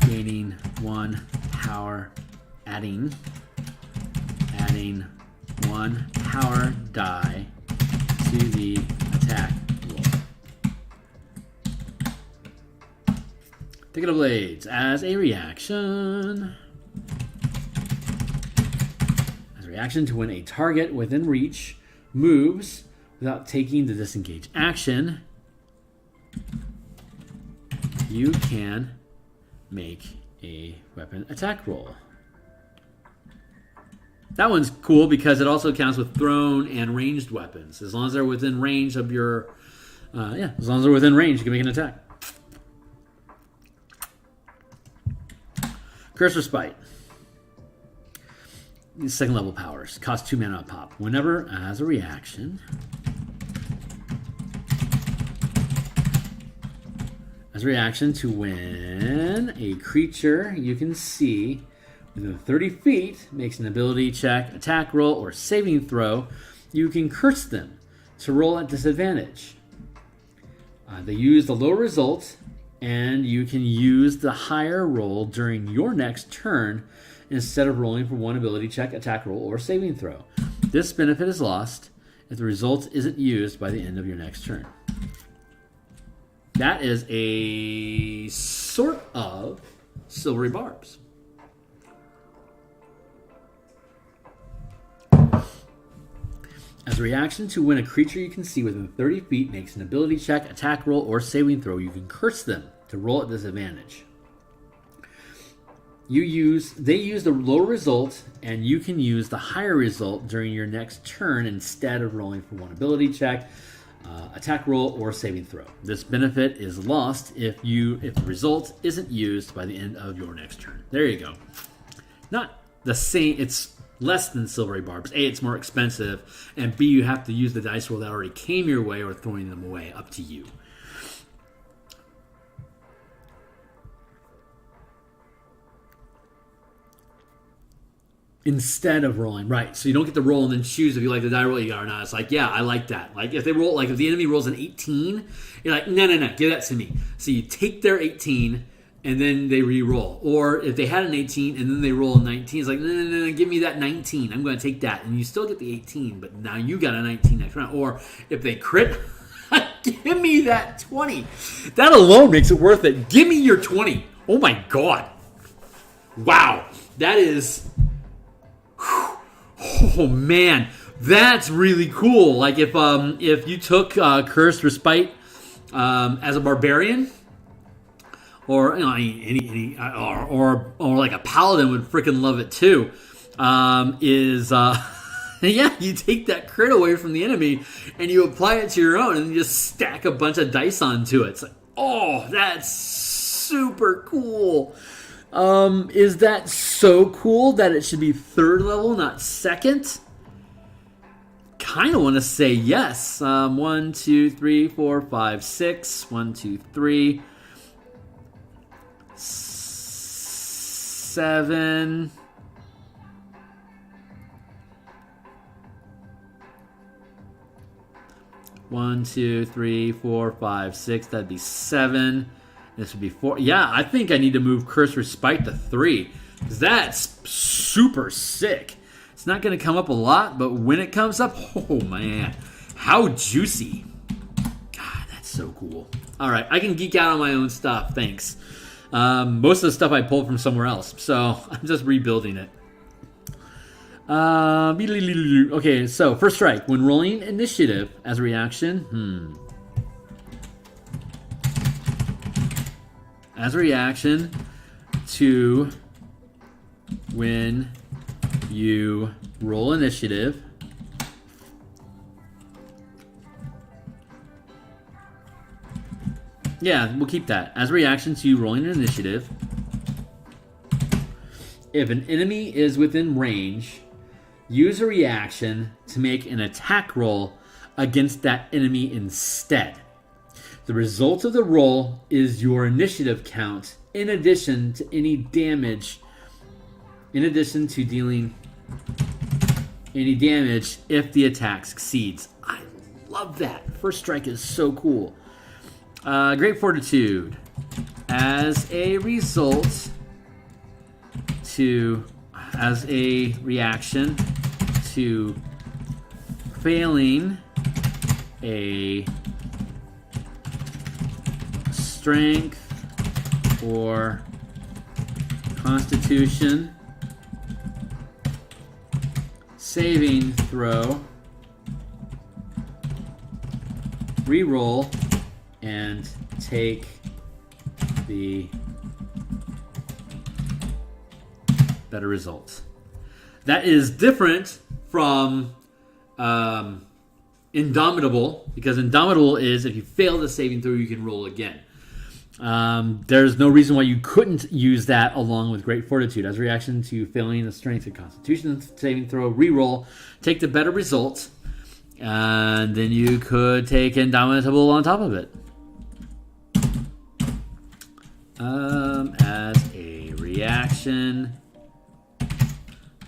gaining 1 power adding 1 power die to the attack roll. Ticket of Blades as a reaction. As a reaction to when a target within reach moves without taking the disengage action, you can make a weapon attack roll. That one's cool because it also counts with thrown and ranged weapons. As long as they're within range of your... as long as they're within range, you can make an attack. Curse Respite. These second level powers. Cost 2 mana a pop. Whenever, as a reaction... As a reaction to when a creature you can see within 30 feet makes an ability check, attack roll, or saving throw, you can curse them to roll at disadvantage. They use the low result, and you can use the higher roll during your next turn instead of rolling for one ability check, attack roll, or saving throw. This benefit is lost if the result isn't used by the end of your next turn. That is a sort of Silvery Barbs. As a reaction to when a creature you can see within 30 feet makes an ability check, attack roll, or saving throw, you can curse them to roll at disadvantage. They use the low result, and you can use the higher result during your next turn instead of rolling for one ability check, attack roll, or saving throw. This benefit is lost if the result isn't used by the end of your next turn. There you go. Not the same. It's less than Silvery Barbs. A, it's more expensive, and B, you have to use the dice roll that already came your way or throwing them away. Up to you. Instead of rolling, right? So you don't get to roll and then choose if you like the die roll you got or not. It's like, yeah, I like that. Like if they roll, like if the enemy rolls an 18, you're like, no, give that to me. So you take their 18 and then they re-roll. Or if they had an 18 and then they roll a 19, it's like, no, give me that 19. I'm going to take that, and you still get the 18, but now you got a 19 next round. Or if they crit, give me that 20. That alone makes it worth it. Give me your 20. Oh my god! Wow, that is. Oh man, that's really cool. Like if you took Cursed Respite as a barbarian, or any or like a paladin would freaking love it too. Yeah, you take that crit away from the enemy and you apply it to your own, and you just stack a bunch of dice onto it. It's like, oh, that's super cool. Is that so cool that it should be third level, not second? Kind of want to say yes. 1, 2, 3, 4, 5, 6. 1, 2, 3, 7. One, 2, 3, 4, 5, 6. That'd be 7. This would be 4. Yeah, I think I need to move Curse Respite to 3. Because that's super sick. It's not going to come up a lot, but when it comes up, oh man, how juicy. God, that's so cool. All right, I can geek out on my own stuff, thanks. Most of the stuff I pulled from somewhere else, so I'm just rebuilding it. Okay, so first strike. When rolling initiative as a reaction, as a reaction to when you roll initiative, yeah, we'll keep that. As a reaction to rolling an initiative, if an enemy is within range, use a reaction to make an attack roll against that enemy instead. The result of the roll is your initiative count in addition to any damage, in addition to dealing any damage if the attack succeeds. I love that. First strike is so cool. Great Fortitude. As a result to... as a reaction to failing a strength or constitution saving throw, reroll, and take the better results. That is different from Indomitable, because Indomitable is if you fail the saving throw, you can roll again. There's no reason why you couldn't use that along with Great Fortitude as a reaction to failing the Strength and Constitution saving throw, reroll, take the better result, and then you could take Indomitable on top of it. As a reaction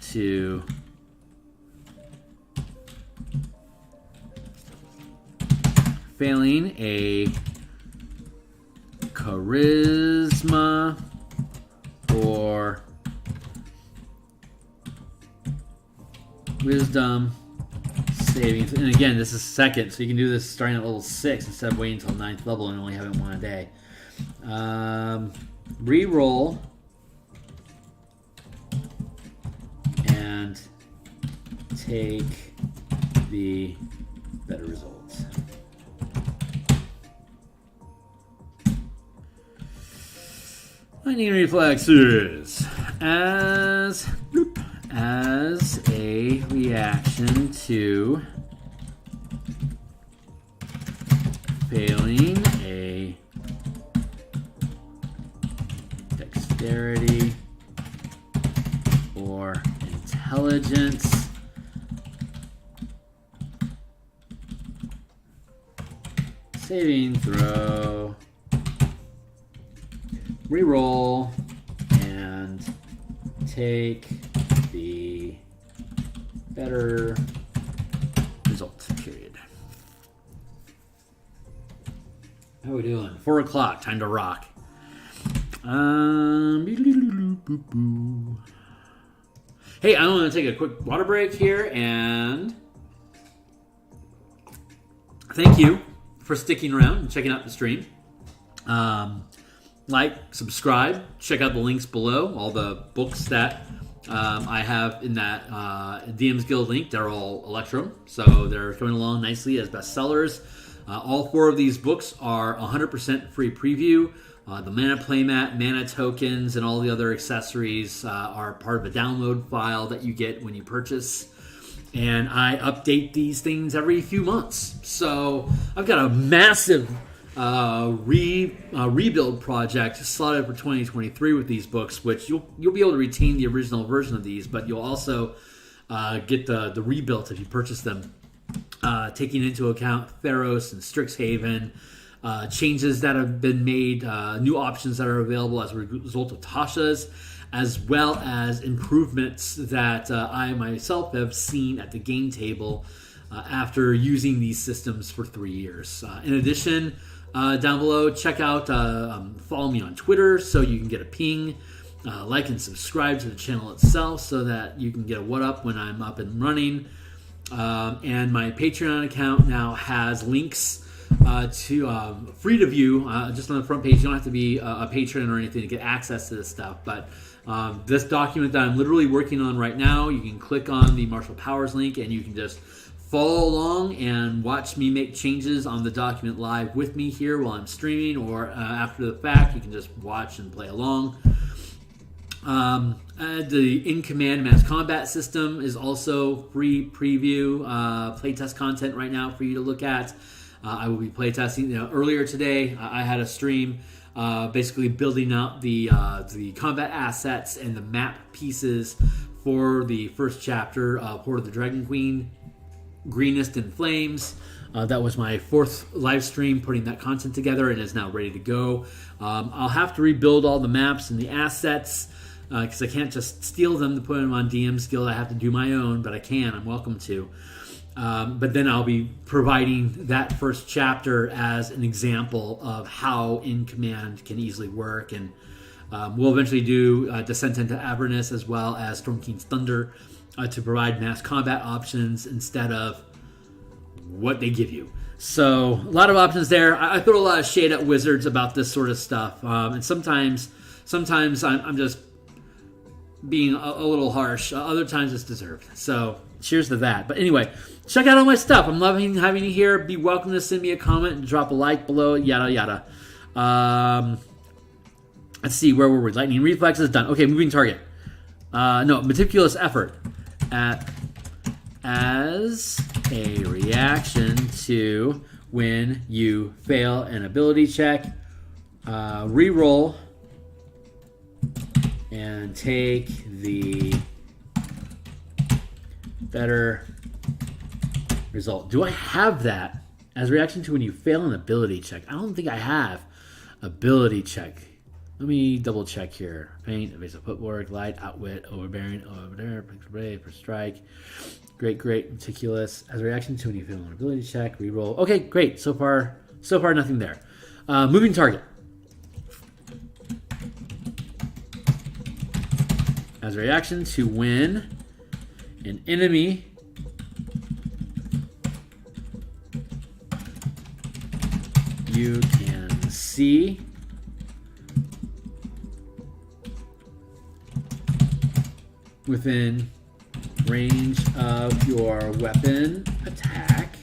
to failing a charisma or wisdom savings. And again, this is second, so you can do this starting at level 6 instead of waiting until 9th level and only having one a day. Reroll and take the better results. Lightning reflexes as a reaction to failing a dexterity or intelligence saving throw, reroll, and take the better result, period. How are we doing? 4 o'clock, time to rock. Hey, I want to take a quick water break here, and thank you for sticking around and checking out the stream. Like, subscribe, check out the links below. All the books that I have in that DMsGuild link, they're all Electrum, so they're coming along nicely as bestsellers. All 4 of these books are 100% free preview. The mana playmat, mana tokens, and all the other accessories are part of a download file that you get when you purchase. And I update these things every few months. So I've got a massive rebuild project slotted for 2023 with these books, which you'll be able to retain the original version of these, but you'll also get the rebuilt if you purchase them, taking into account Theros and Strixhaven, changes that have been made, new options that are available as a result of Tasha's, as well as improvements that I myself have seen at the game table after using these systems for 3 years. In addition, down below, check out, follow me on Twitter so you can get a ping, like and subscribe to the channel itself so that you can get a what up when I'm up and running. And my Patreon account now has links to free to view, just on the front page. You don't have to be a patron or anything to get access to this stuff, but this document that I'm literally working on right now, you can click on the Martial Powers link and you can just follow along and watch me make changes on the document live with me here while I'm streaming, or after the fact, you can just watch and play along. The in-command mass combat system is also free preview, playtest content right now for you to look at. I will be playtesting. Earlier today, I had a stream basically building out the combat assets and the map pieces for the first chapter of Horde of the Dragon Queen, Greenest in Flames. That was my 4th live stream putting that content together and is now ready to go. I'll have to rebuild all the maps and the assets because I can't just steal them to put them on DMsGuild. I have to do my own, but I can. I'm welcome to. But then I'll be providing that first chapter as an example of how in command can easily work, and We'll eventually do Descent into Avernus as well as Storm King's Thunder to provide mass combat options instead of what they give you. So a lot of options there. I throw a lot of shade at Wizards about this sort of stuff, and sometimes I'm just being a little harsh. Other times it's deserved. So cheers to that. But anyway, check out all my stuff. I'm loving having you here. Be welcome to send me a comment and drop a like below. Yada yada. Let's see, where were we? Lightning Reflex is done. Okay, moving target. No, Meticulous Effort. As a reaction to when you fail an ability check, reroll and take the better result. Do I have that as a reaction to when you fail an ability check? I don't think I have ability check. Let me double check here. Paint, evasive footwork, light, outwit, overbearing, brave, per strike. Great, meticulous. As a reaction to when you fail an ability check, reroll. Okay, great. So far nothing there. Moving target. As a reaction to when an enemy you can see within range of your weapon attack.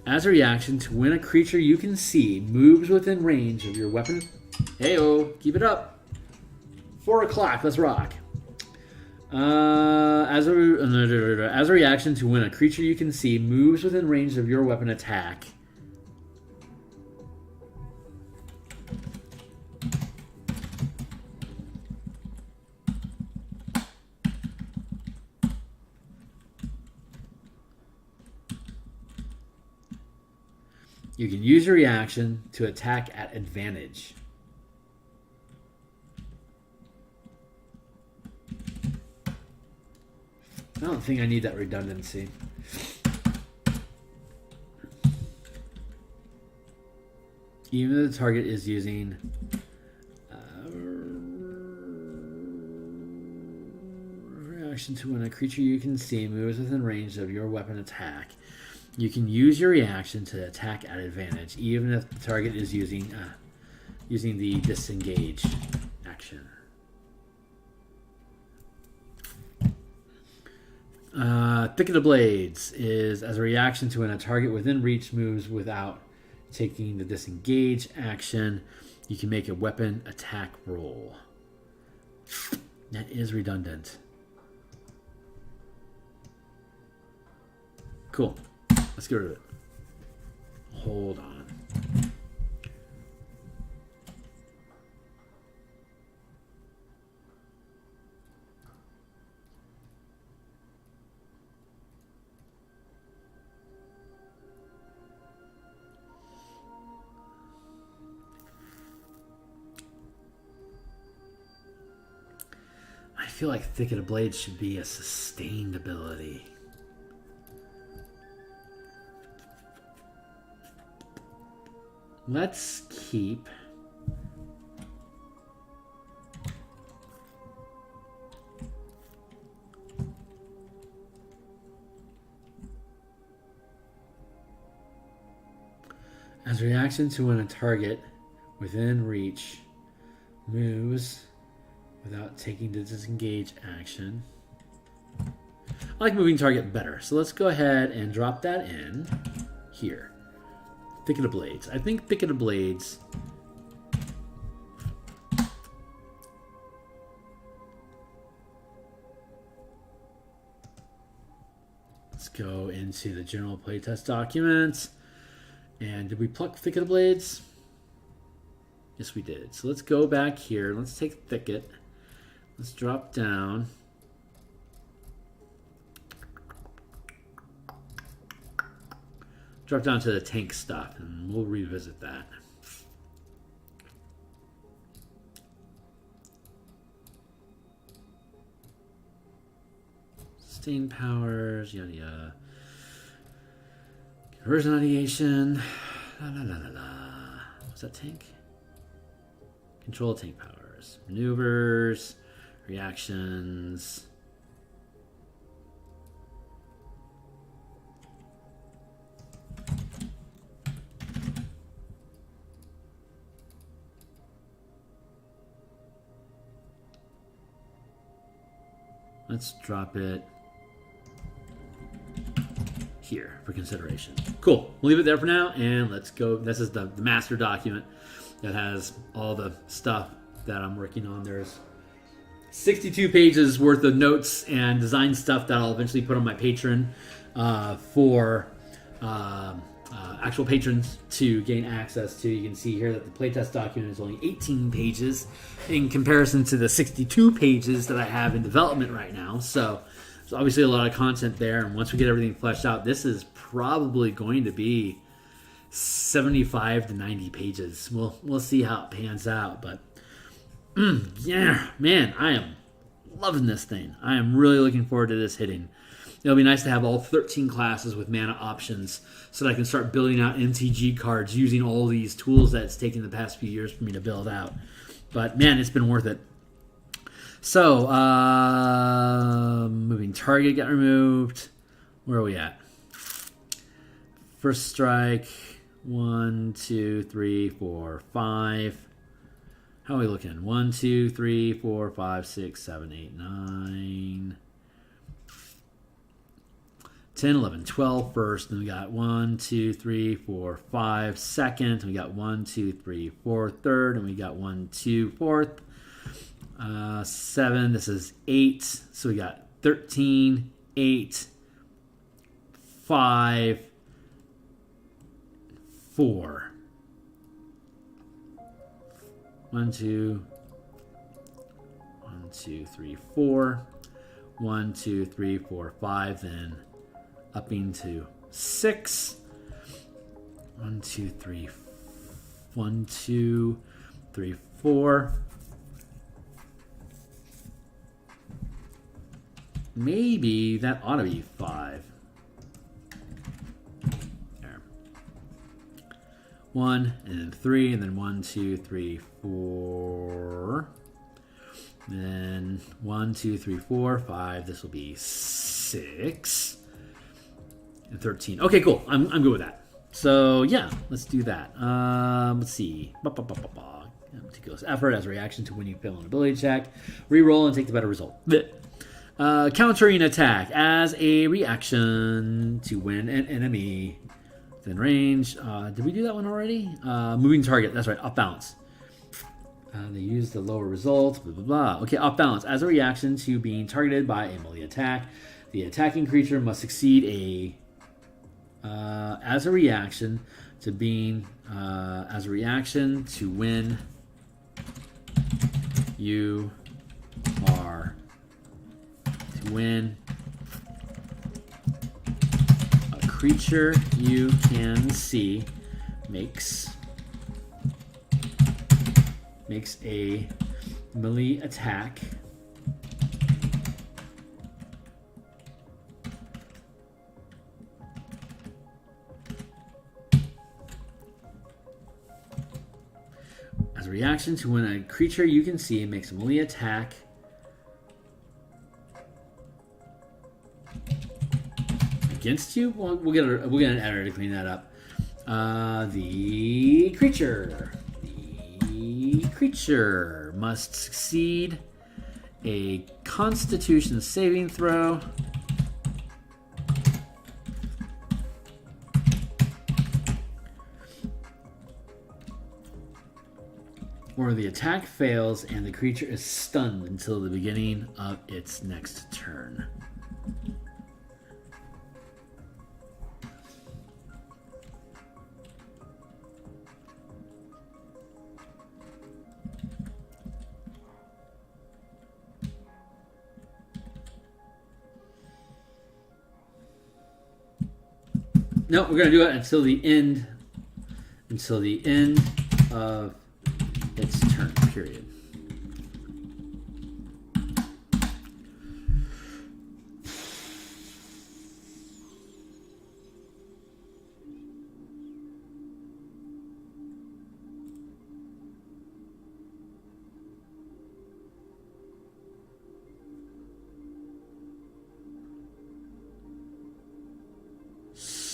As a reaction to when a creature you can see moves within range of your weapon. Heyo, keep it up. 4 o'clock, let's rock. As a reaction to when a creature you can see moves within range of your weapon attack. You can use your reaction to attack at advantage. I don't think I need that redundancy. Even though the target is using reaction to when a creature you can see moves within range of your weapon attack. You can use your reaction to attack at advantage, even if the target is using the disengage action. Thicket of Blades is as a reaction to when a target within reach moves without taking the disengage action. You can make a weapon attack roll. That is redundant. Cool. Let's get rid of it. Hold on. I feel like Thicket of Blades should be a sustained ability. Let's keep as a reaction to when a target within reach moves without taking the disengage action. I like moving target better, so let's go ahead and drop that in here. Thicket of Blades. I think Thicket of Blades let's go into the general playtest documents. And did we pluck Thicket of Blades? Yes, we did. So let's go back here. Let's take Thicket. Let's drop down. Drop down to the tank stuff, and we'll revisit that. Sustain powers, yada yada. Conversion ideation. La la la la la. Was that tank? Control tank powers. Maneuvers. Reactions. Let's drop it here for consideration. Cool. We'll leave it there for now, and let's go. This is the master document that has all the stuff that I'm working on. There's 62 pages worth of notes and design stuff that I'll eventually put on my Patreon for actual patrons to gain access to. You can see here that the playtest document is only 18 pages in comparison to the 62 pages that I have in development right now. So there's obviously a lot of content there, and once we get everything fleshed out, this is probably going to be 75 to 90 pages. We'll see how it pans out, but yeah, man, I am loving this thing. I am really looking forward to this hitting. It'll be nice to have all 13 classes with mana options so that I can start building out MTG cards using all these tools that it's taken the past few years for me to build out. But man, it's been worth it. So, moving target got removed. Where are we at? First strike. 1, 2, 3, 4, 5. How are we looking? 1, 2, 3, 4, 5, 6, 7, 8, 9. 10, 11, 12 first. Then we got 1, 2, 3, 4, 5 second. And we got 1, 2, 3, 4 third. And we got 1, 2 fourth. 7. This is 8. So we got 13, 8, 5, 4. 1, 2, 1, 2, 3, 4. 1, 2, 3, 4, 5. Then upping to 6. 1, 2, 3, 1, 2, 3, 4. Maybe that ought to be 5. There. 1 and then 3 and then 1, 2, 3, 4. Then 1, 2, 3, 4, 5. This will be 6 and 13. Okay, cool. I'm good with that. So yeah, let's do that. Let's see. Meticulous effort as a reaction to when you fail an ability check. Reroll and take the better result. Countering attack as a reaction to when an enemy within range. Did we do that one already? Moving target. That's right. Off balance. They use the lower result. Blah, blah, blah. Okay, off balance. As a reaction to being targeted by a melee attack, the attacking creature must succeed as a reaction to being as a reaction to when you are when a creature you can see makes a melee attack as a reaction to when a creature you can see makes a melee attack against you. We'll get an editor to clean that up. The creature must succeed a Constitution saving throw or the attack fails and the creature is stunned until the beginning of its next turn. No, we're going to do it until the end of its turn, period.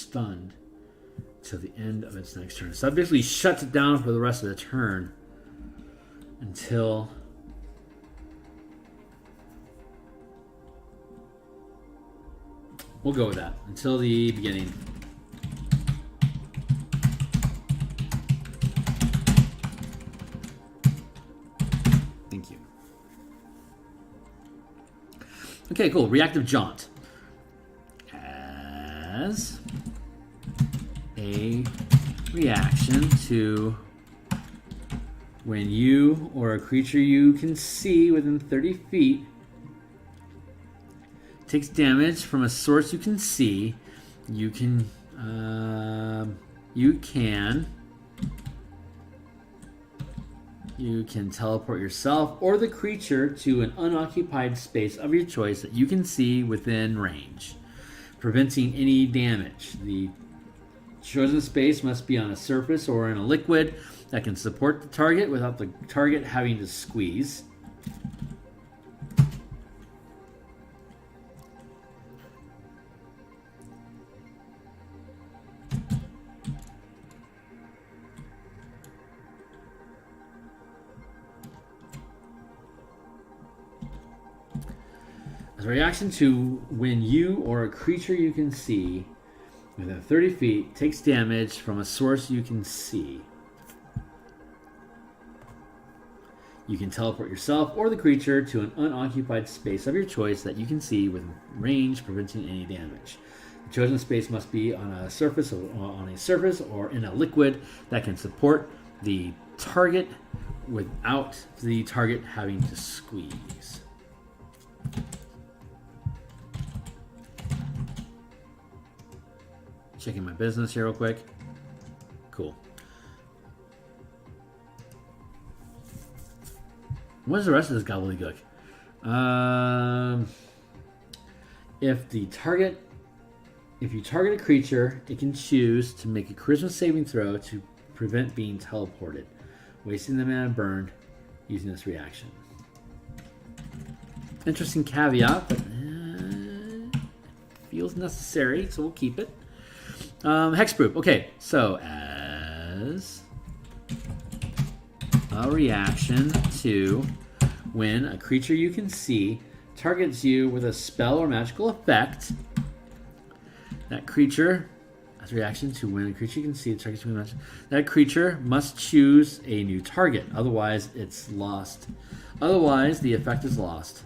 stunned till the end of its next turn. So that basically shuts it down for the rest of the turn until we'll go with that until the beginning. Thank you. Okay, cool. Reactive Jaunt. As a reaction to when you or a creature you can see within 30 feet takes damage from a source you can see, you can teleport yourself or the creature to an unoccupied space of your choice that you can see within range, preventing any damage. The chosen space must be on a surface or in a liquid that can support the target without the target having to squeeze. As a reaction to when you or a creature you can see within 30 feet takes damage from a source you can see, you can teleport yourself or the creature to an unoccupied space of your choice that you can see within range, preventing any damage. The chosen space must be on a surface or in a liquid that can support the target without the target having to squeeze. Checking my business here real quick. Cool. What is the rest of this gobbledygook? If you target a creature, it can choose to make a charisma saving throw to prevent being teleported, wasting the mana burned using this reaction. Interesting caveat, but feels necessary, so we'll keep it. Hexproof. Okay, so as a reaction to when a creature you can see targets you with a spell or magical effect, that creature, as a reaction to when a creature you can see targets you with a magical, that creature must choose a new target. Otherwise, it's lost. Otherwise, the effect is lost.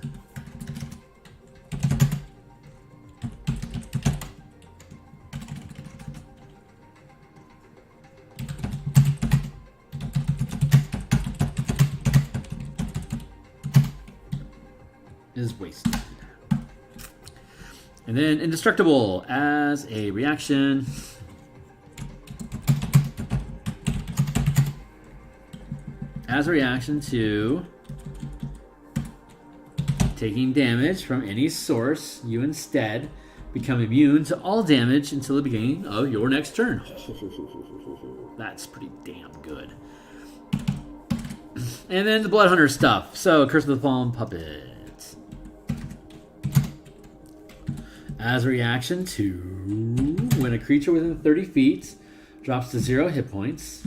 Is wasted. And then Indestructible as a reaction. As a reaction to taking damage from any source, you instead become immune to all damage until the beginning of your next turn. That's pretty damn good. And then the Blood Hunter stuff. So Curse of the Fallen Puppet. As a reaction to when a creature within 30 feet drops to 0 hit points,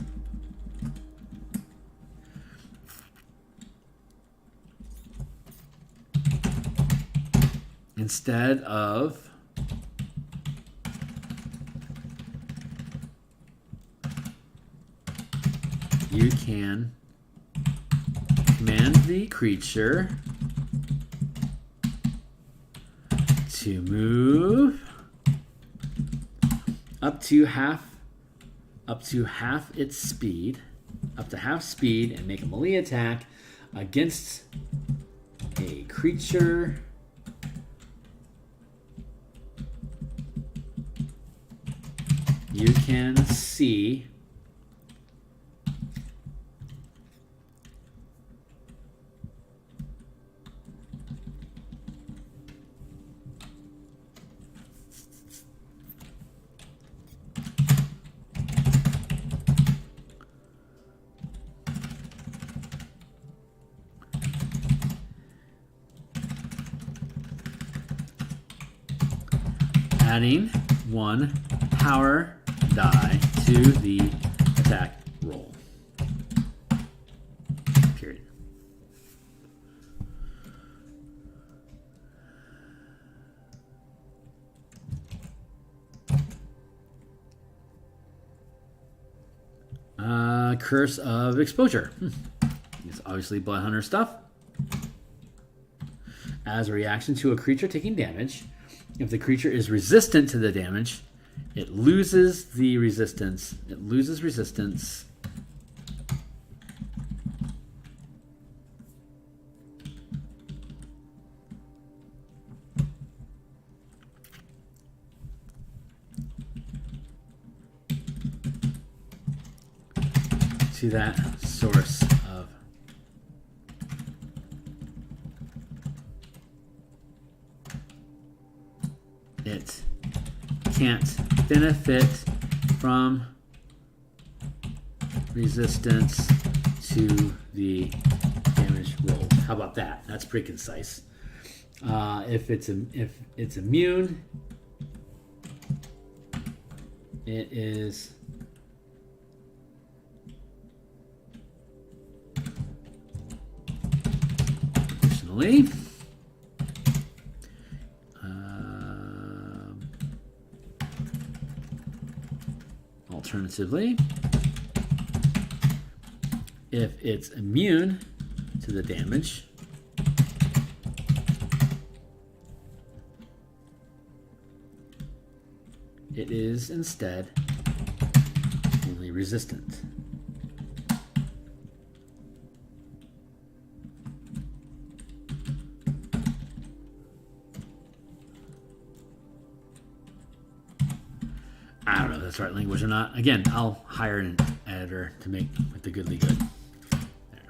instead of you can command the creature to move up to half its speed, up to half speed, and make a melee attack against a creature you can see adding 1/2 power die to the attack roll. Period. Curse of Exposure. It's obviously Blood Hunter stuff. As a reaction to a creature taking damage, if the creature is resistant to the damage, it loses the resistance. It loses resistance. To that source of it can't benefit from resistance to the damage roll. How about that? That's pretty concise. If it's immune, it is additionally alternatively, if it's immune to the damage, it is instead only resistant. I don't know if that's the right language or not. Again, I'll hire an editor to make the goodly good. There.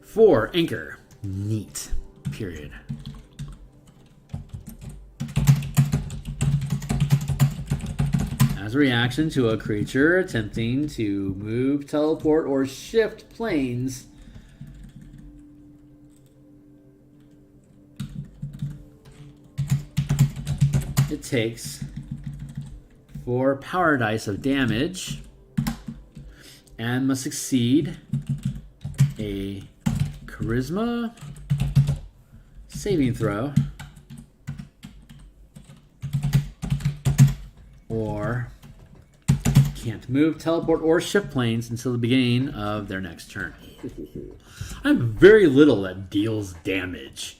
4, Anchor. Neat. Period. As a reaction to a creature attempting to move, teleport, or shift planes, it takes 4 power dice of damage and must succeed a charisma saving throw or can't move, teleport, or shift planes until the beginning of their next turn. I have very little that deals damage.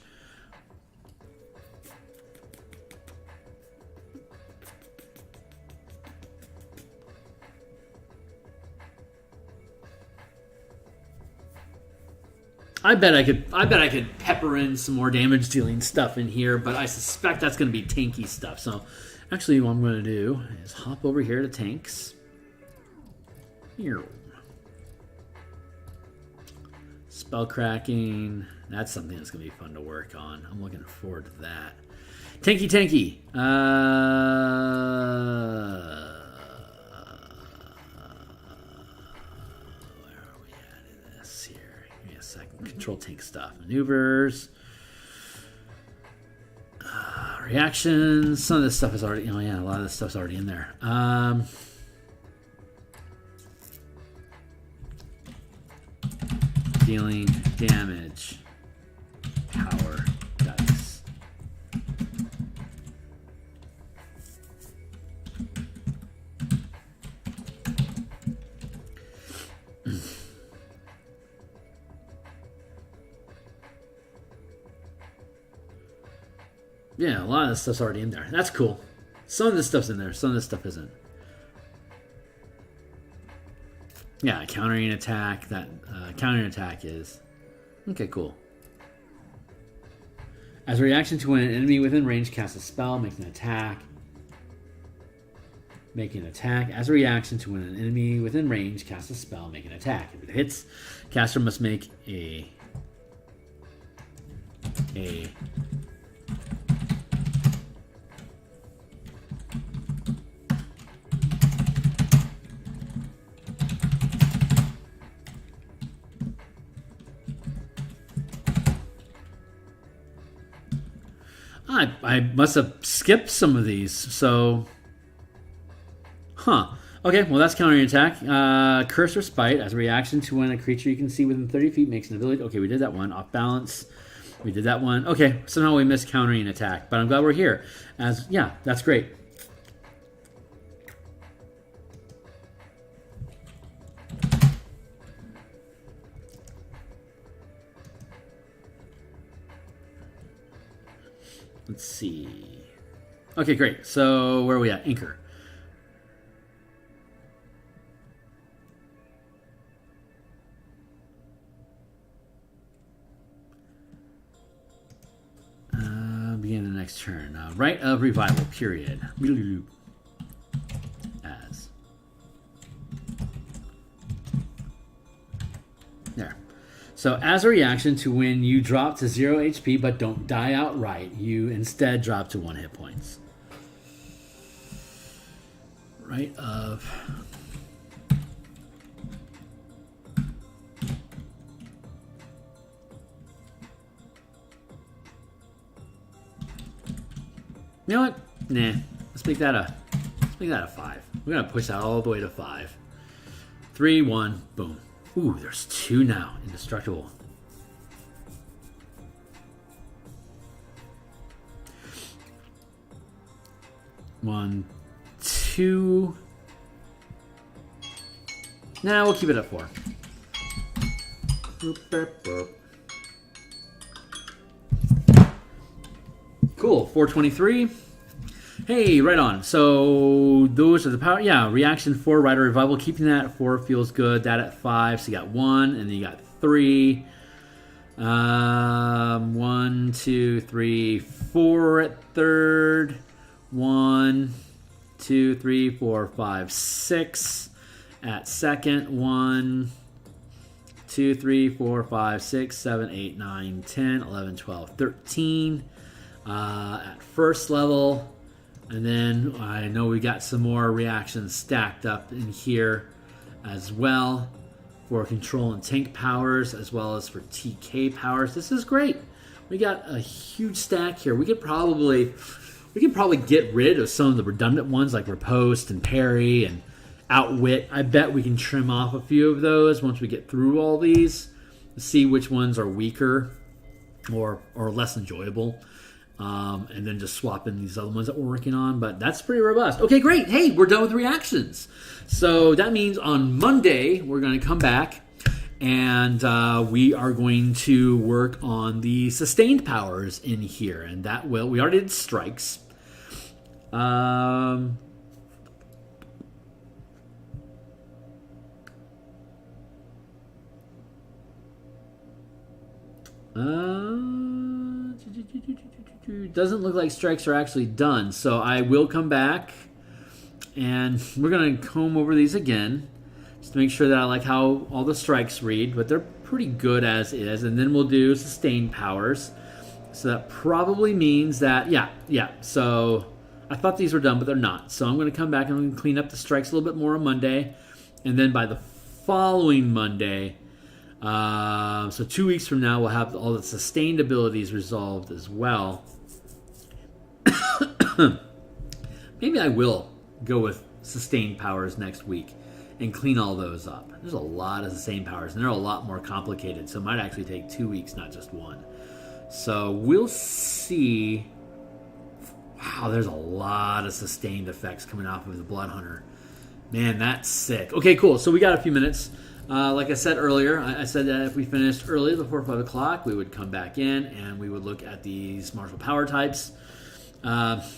I bet I could pepper in some more damage dealing stuff in here, but I suspect that's going to be tanky stuff. So actually what I'm going to do is hop over here to tanks. Here. Spell cracking. That's something that's going to be fun to work on. I'm looking forward to that. Tanky. Control tank stuff. Maneuvers. Reactions. Some of this stuff is already... Oh, yeah, a lot of this stuff's already in there. Dealing damage. Power dice. Yeah, a lot of this stuff's already in there. That's cool. Some of this stuff's in there. Some of this stuff isn't. Yeah, countering attack. That countering attack is... Okay, cool. As a reaction to when an enemy within range casts a spell, make an attack. Make an attack. As a reaction to when an enemy within range casts a spell, make an attack. If it hits, caster must make a I must have skipped some of these. So, Okay, well, that's countering attack. Curse or Spite as a reaction to when a creature you can see within 30 feet makes an ability. Okay, we did that one. Off balance. We did that one. Okay, somehow we missed countering attack, but I'm glad we're here. Yeah, that's great. Let's see. Okay, great. So where are we at? Anchor. Begin the next turn. Rite of Revival, period. As. There. So as a reaction to when you drop to 0 HP but don't die outright, you instead drop to 1 hit points. Rite of... You know what? Nah. Let's make that a 5. We're gonna push that all the way to 5. 3, 1, boom. Ooh, there's 2 now. Indestructible. One, 2. Nah, we'll keep it at 4. Boop, burp, burp. Cool, 423. Hey, right on. So those are the power. Yeah, reaction 4, Rite of Revival. Keeping that at 4 feels good. That at 5. So you got 1, and then you got 3. 1, 2, 3, 4 at third. 1, 2, 3, 4, 5, 6 at second. 1, 2, 3, 4, 5, 6, 7, 8, 9, 10, 11, 12, 13. At first level, and then I know we got some more reactions stacked up in here as well for control and tank powers as well as for TK powers. This is great. We got a huge stack here. We can probably get rid of some of the redundant ones like Riposte and Parry and Outwit. I bet we can trim off a few of those once we get through all these, see which ones are weaker or less enjoyable. And then just swap in these other ones that we're working on. But that's pretty robust. Okay, great. Hey, we're done with reactions. So that means on Monday, we're going to come back and we are going to work on the sustained powers in here. And that we already did strikes. Doesn't look like strikes are actually done, so I will come back and we're going to comb over these again just to make sure that I like how all the strikes read, but they're pretty good as is. And then we'll do sustained powers, so that probably means that so I thought these were done, but they're not. So I'm going to come back and I'm going to clean up the strikes a little bit more on Monday, and then by the following Monday, so 2 weeks from now, we'll have all the sustained abilities resolved as well. Maybe I will go with sustained powers next week and clean all those up. There's a lot of sustained powers, and they're a lot more complicated, so it might actually take 2 weeks, not just 1. So we'll see. Wow, there's a lot of sustained effects coming off of the Blood Hunter. Man, that's sick. Okay, cool. So we got a few minutes. Like I said earlier, I said that if we finished early before 5 o'clock, we would come back in and we would look at these martial power types.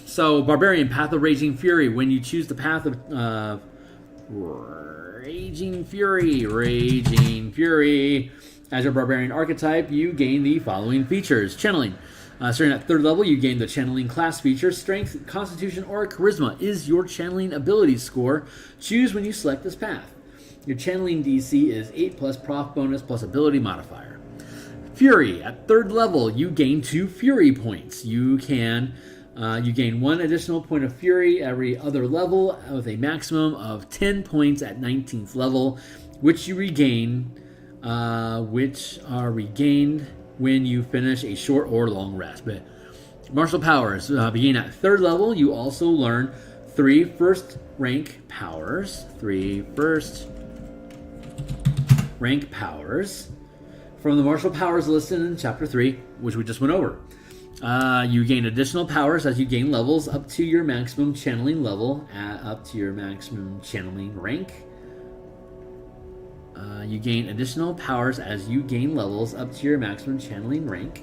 So Barbarian, Path of Raging Fury. When you choose the Path of Raging Fury as your Barbarian archetype, you gain the following features. Channeling. Starting at 3rd level, you gain the Channeling class feature. Strength, Constitution, or Charisma is your Channeling ability score. Choose when you select this path. Your Channeling DC is 8 plus proc bonus plus ability modifier. Fury. At 3rd level, you gain 2 Fury points. You gain 1 additional point of Fury every other level with a maximum of 10 points at 19th level, which are regained when you finish a short or long rest. But Martial powers begin at 3rd level. You also learn 3 first rank powers. 3 first rank powers from the martial powers listed in Chapter 3, which we just went over. You gain additional powers as you gain levels up to your maximum channeling level, up to your maximum channeling rank. You gain additional powers as you gain levels up to your maximum channeling rank,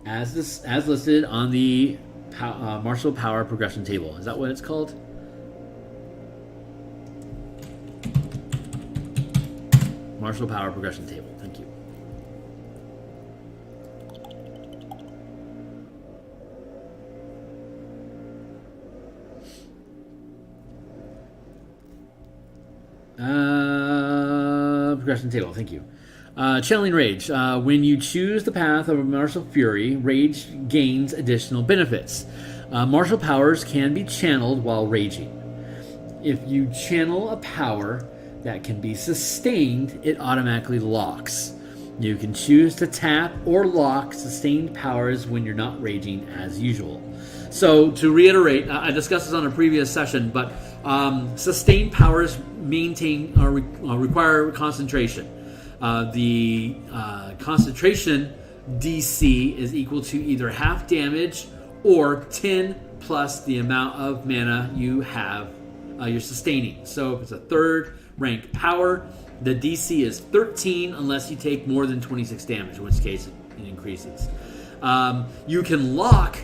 as listed on the martial power progression table. Is that what it's called? Martial power progression table. Thank you. Progression table. Thank you. Channeling Rage. When you choose the path of a martial fury, Rage gains additional benefits. Martial powers can be channeled while raging. If you channel a power that can be sustained, it automatically locks. You can choose to tap or lock sustained powers when you're not raging as usual. So to reiterate, I discussed this on a previous session, but sustained powers require concentration. The concentration DC is equal to either half damage or 10 plus the amount of mana you have you're sustaining. So if it's a 3rd rank power, the DC is 13 unless you take more than 26 damage, in which case it increases. You can lock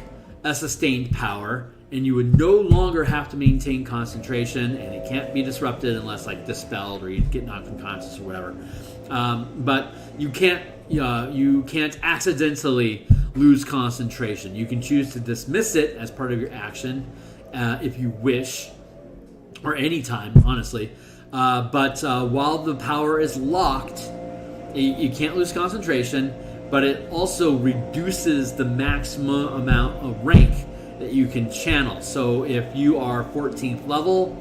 a sustained power, and you would no longer have to maintain concentration, and it can't be disrupted unless like dispelled or you get knocked unconscious or whatever. But you can't accidentally lose concentration. You can choose to dismiss it as part of your action if you wish, or anytime, honestly. But while the power is locked, you can't lose concentration, but it also reduces the maximum amount of rank that you can channel. So if you are 14th level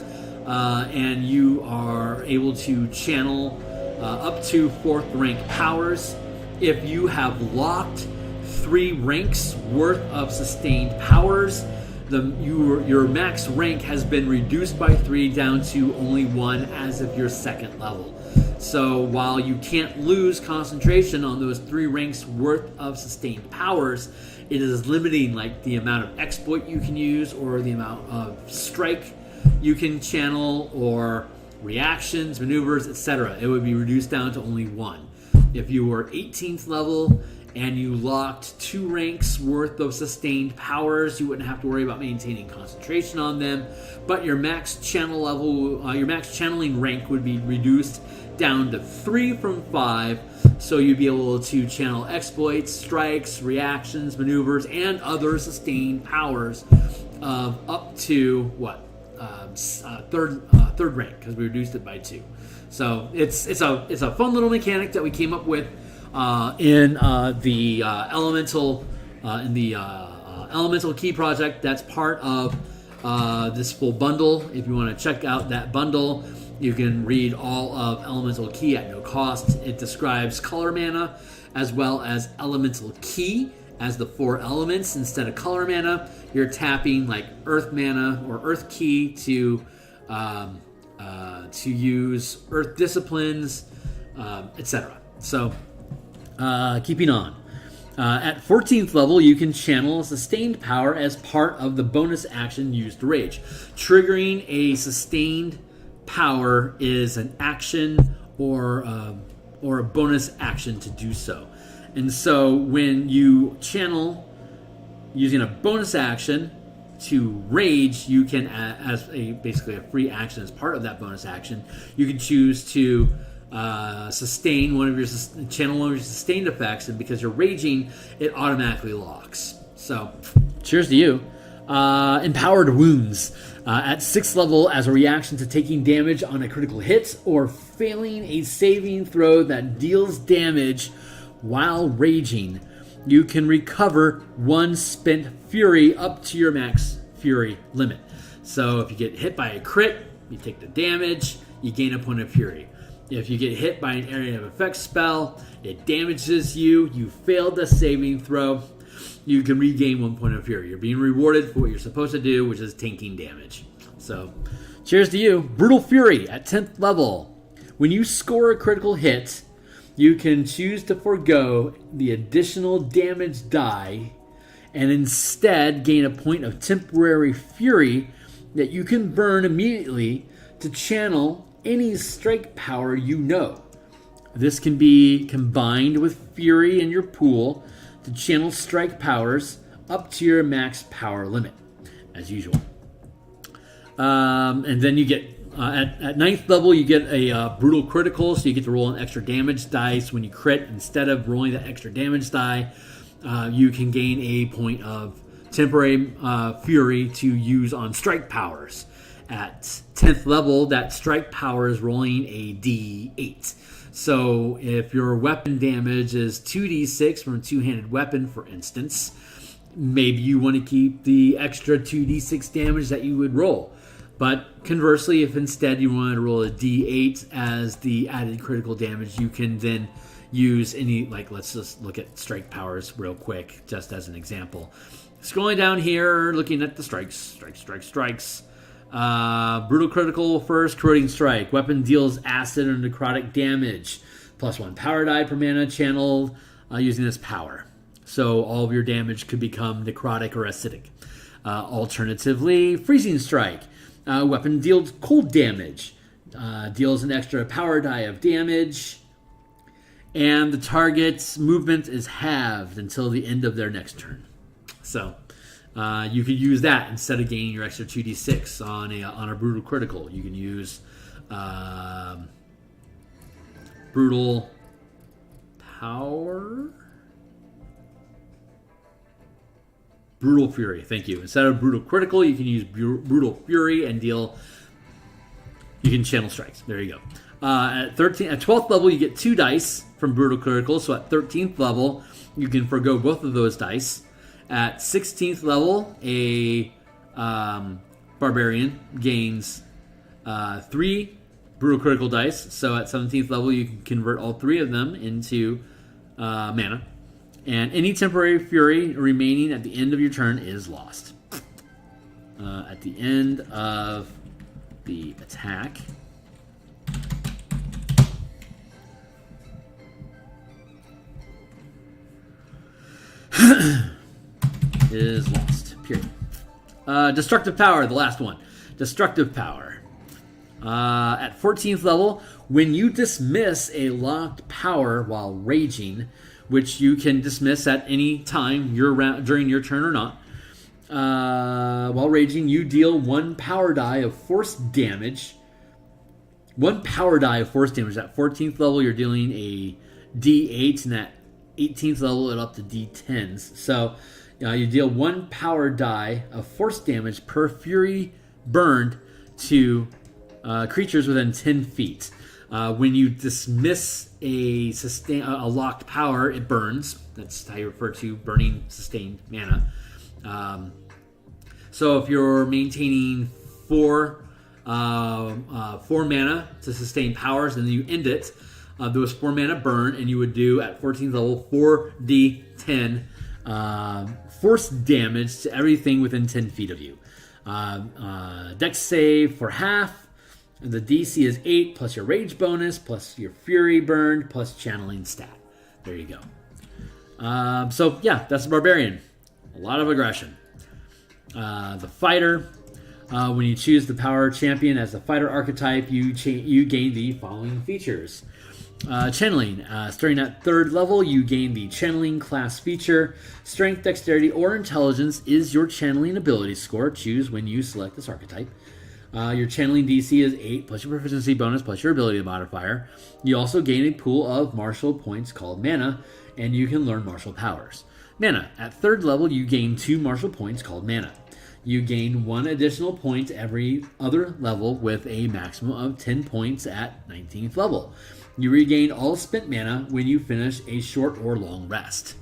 and you are able to channel up to 4th rank powers, if you have locked 3 ranks worth of sustained powers, your max rank has been reduced by 3 down to only 1 as of your 2nd level. So while you can't lose concentration on those 3 ranks worth of sustained powers, it is limiting like the amount of exploit you can use or the amount of strike you can channel or reactions, maneuvers, etc. It would be reduced down to only 1. If you were 18th level and you locked 2 ranks worth of sustained powers, you wouldn't have to worry about maintaining concentration on them, but your max channel level, your max channeling rank would be reduced down to 3 from 5, so you'd be able to channel exploits, strikes, reactions, maneuvers, and other sustained powers of up to third rank, because we reduced it by 2. So it's a fun little mechanic that we came up with in the elemental key project. That's part of this full bundle. If you want to check out that bundle, you can read all of elemental key at no cost. It describes color mana as well as elemental key as the 4 elements. Instead of color mana, you're tapping like earth mana or earth key to use earth disciplines, etc. So keeping on. At 14th level, you can channel a sustained power as part of the bonus action used to rage. Triggering a sustained power is an action or a bonus action to do so. And so when you channel using a bonus action to rage, you can, as basically a free action as part of that bonus action, you can choose to channel one of your sustained effects, and because you're raging, it automatically locks. So, cheers to you. Empowered Wounds. At 6th level, as a reaction to taking damage on a critical hit or failing a saving throw that deals damage while raging, you can recover 1 spent fury up to your max fury limit. So if you get hit by a crit, you take the damage, you gain a point of fury. If you get hit by an area of effect spell, it damages you, you failed the saving throw, you can regain 1 point of fury. You're being rewarded for what you're supposed to do, which is tanking damage. So, cheers to you. Brutal Fury at 10th level. When you score a critical hit, you can choose to forego the additional damage die and instead gain a point of temporary fury that you can burn immediately to channel any strike power you know. This can be combined with fury in your pool to channel strike powers up to your max power limit, as usual. And then you get, at 9th level, you get a brutal critical, so you get to roll an extra damage dice. When you crit, instead of rolling that extra damage die, you can gain a point of temporary fury to use on strike powers. At 10th level, that strike power is rolling a D8. So if your weapon damage is 2d6 from a two-handed weapon, for instance, maybe you want to keep the extra 2d6 damage that you would roll. But conversely, if instead you want to roll a d8 as the added critical damage, you can then use any, like, let's just look at strike powers real quick, just as an example. Scrolling down here, looking at the strikes. Brutal critical first, corroding strike. Weapon deals acid or necrotic damage. +1 power die per mana channeled using this power. So all of your damage could become necrotic or acidic. Alternatively, freezing strike. Weapon deals cold damage. Deals an extra power die of damage. And the target's movement is halved until the end of their next turn. So you could use that instead of gaining your extra 2d6 on a brutal critical. You can use brutal power, brutal fury. Thank you. Instead of brutal critical, you can use brutal fury and deal. You can channel strikes. There you go. At 12th level, you get 2 dice from brutal critical. So at 13th level, you can forgo both of those dice. At 16th level, a barbarian gains 3 brutal critical dice. So at 17th level, you can convert all 3 of them into mana. And any temporary fury remaining at the end of your turn is lost. At the end of the attack, is lost. Period. Destructive power, the last one. Destructive power. At 14th level, when you dismiss a locked power while raging, which you can dismiss at any time during your turn or not, while raging, you deal 1 power die of force damage. 1 power die of force damage. At 14th level, you're dealing a D8, and at 18th level, it up to D10s. So you deal 1 power die of force damage per fury burned to creatures within 10 feet. When you dismiss a locked power, it burns. That's how you refer to burning sustained mana. So if you're maintaining 4 mana to sustain powers, and then you end it, those 4 mana burn, and you would do at 14th level 4d10 force damage to everything within 10 feet of you. Dex save for half. The DC is 8 plus your rage bonus plus your fury burned plus channeling stat. There you go. So yeah, that's the barbarian. A lot of aggression. The fighter. When you choose the power champion as the fighter archetype, you gain the following features. Channeling. Starting at 3rd level, you gain the channeling class feature. Strength, dexterity, or intelligence is your channeling ability score. Choose when you select this archetype. Your channeling DC is 8 plus your proficiency bonus plus your ability modifier. You also gain a pool of martial points called mana, and you can learn martial powers. Mana. At 3rd level, you gain 2 martial points called mana. You gain 1 additional point every other level with a maximum of 10 points at 19th level. You regain all spent mana when you finish a short or long rest.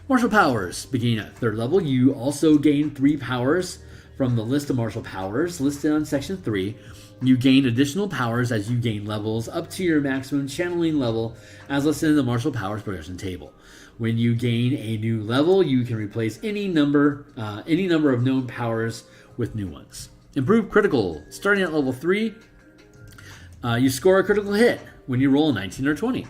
Martial powers. Beginning at 3rd level, you also gain 3 powers from the list of martial powers listed on section 3. You gain additional powers as you gain levels up to your maximum channeling level as listed in the martial powers progression table. When you gain a new level, you can replace any number of known powers with new ones. Improved critical. Starting at level 3, you score a critical hit when you roll a 19 or 20.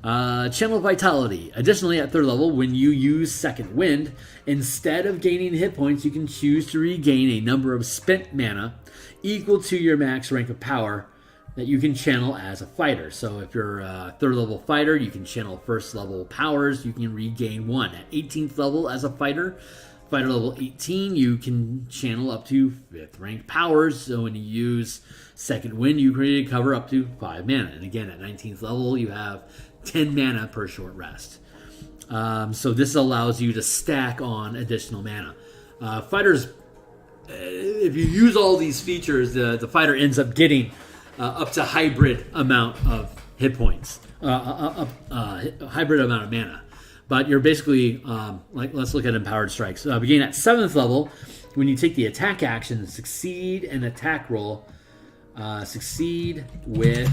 Channel Vitality. Additionally, at 3rd level, when you use Second Wind, instead of gaining hit points, you can choose to regain a number of spent mana equal to your max rank of power that you can channel as a fighter. So if you're a 3rd level fighter, you can channel 1st level powers. You can regain 1. At 18th level as a fighter level 18, you can channel up to 5th rank powers. So when you use Second Wind, you can recover up to 5 mana. And again, at 19th level, you have 10 mana per short rest. So this allows you to stack on additional mana. Fighters, if you use all these features, the fighter ends up getting up to hybrid amount of hit points, hybrid amount of mana. But you're basically, let's look at Empowered Strikes. Beginning at 7th level, when you take the attack action, succeed an attack roll, succeed with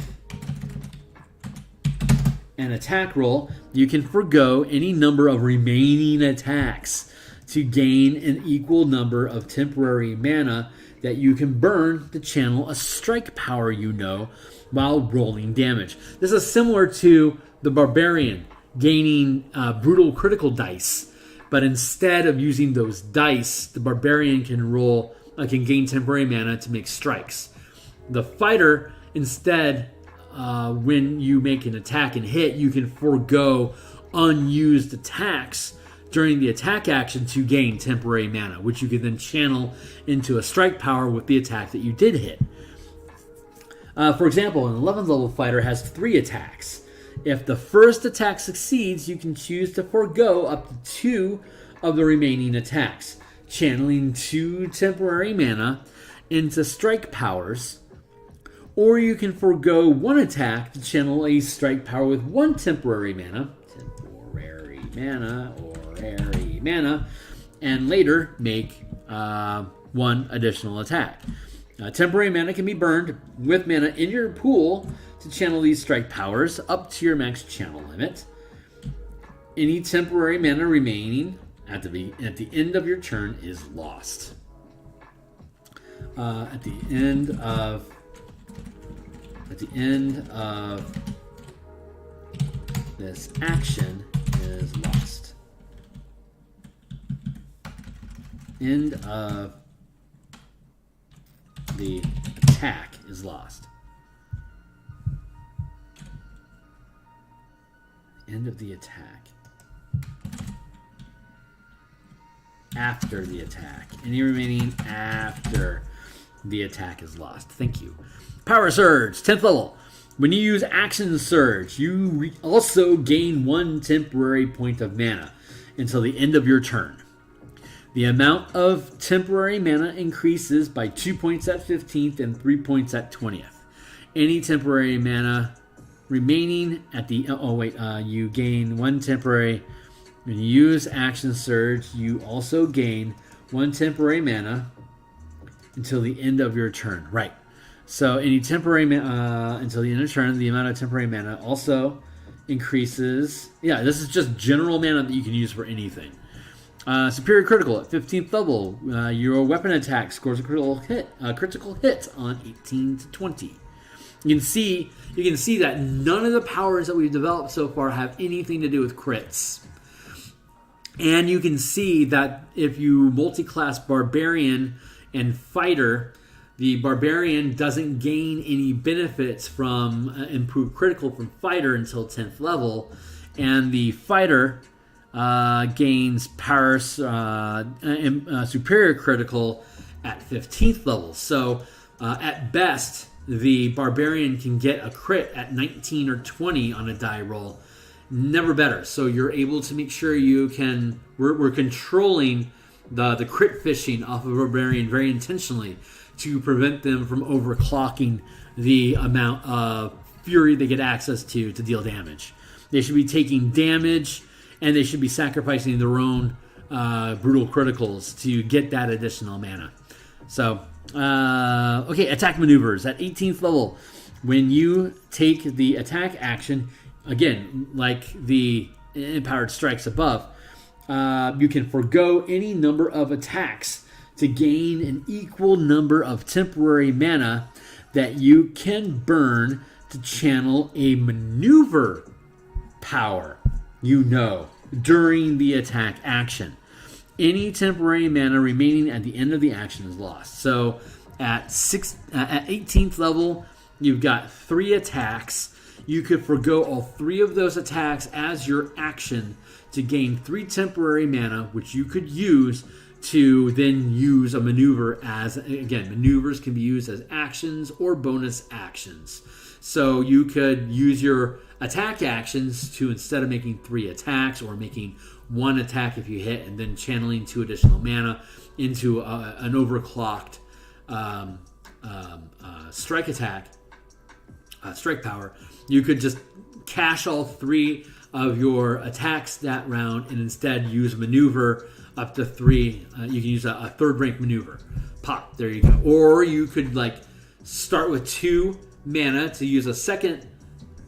an attack roll, you can forgo any number of remaining attacks to gain an equal number of temporary mana that you can burn to channel a strike power while rolling damage. This is similar to the Barbarian gaining brutal critical dice, but instead of using those dice, the Barbarian can gain temporary mana to make strikes. The fighter, instead, when you make an attack and hit, you can forgo unused attacks during the attack action to gain temporary mana, which you can then channel into a strike power with the attack that you did hit. For example, an 11th level fighter has 3 attacks. If the first attack succeeds, you can choose to forgo up to 2 of the remaining attacks, channeling 2 temporary mana into strike powers, or you can forgo 1 attack to channel a strike power with 1 temporary mana, and later make 1 additional attack. Temporary mana can be burned with mana in your pool to channel these strike powers up to your max channel limit. Any temporary mana remaining at the end of your turn is lost. At the end of this action is lost. End of the attack is lost. End of the attack. After the attack. Any remaining after the attack is lost. Thank you. Power Surge, 10th level. When you use Action Surge, you also gain 1 temporary point of mana until the end of your turn. The amount of temporary mana increases by 2 points at 15th and 3 points at 20th. Any temporary mana remaining at the... you gain 1 temporary... When you use Action Surge, you also gain 1 temporary mana until the end of your turn. Right. So any temporary until the end of turn, the amount of temporary mana also increases. Yeah, this is just general mana that you can use for anything. Superior Critical at 15th level. Your weapon attack scores a critical hit on 18 to 20. You can see that none of the powers that we've developed so far have anything to do with crits. And you can see that if you multi-class Barbarian and Fighter, the Barbarian doesn't gain any benefits from improved critical from Fighter until 10th level, and the Fighter gains power superior critical at 15th level. So at best, the Barbarian can get a crit at 19 or 20 on a die roll. Never better. So you're able to make sure you can... We're controlling the crit fishing off of a Barbarian very intentionally to prevent them from overclocking the amount of fury they get access to deal damage. They should be taking damage, and they should be sacrificing their own brutal criticals to get that additional mana. So Okay, attack maneuvers. At 18th level, when you take the attack action, again, like the empowered strikes above, you can forego any number of attacks to gain an equal number of temporary mana that you can burn to channel a maneuver power, during the attack action. Any temporary mana remaining at the end of the action is lost. So at 18th level, you've got 3 attacks. You could forgo all 3 of those attacks as your action to gain 3 temporary mana, which you could use to then use a maneuver as, again, maneuvers can be used as actions or bonus actions. So you could use your attack actions to, instead of making 3 attacks or making 1 attack if you hit and then channeling 2 additional mana into an overclocked strike attack, strike power, you could just cash all 3 of your attacks that round and instead use maneuver up to 3. You can use a third rank maneuver. Pop, there you go. Or you could start with 2 mana to use a second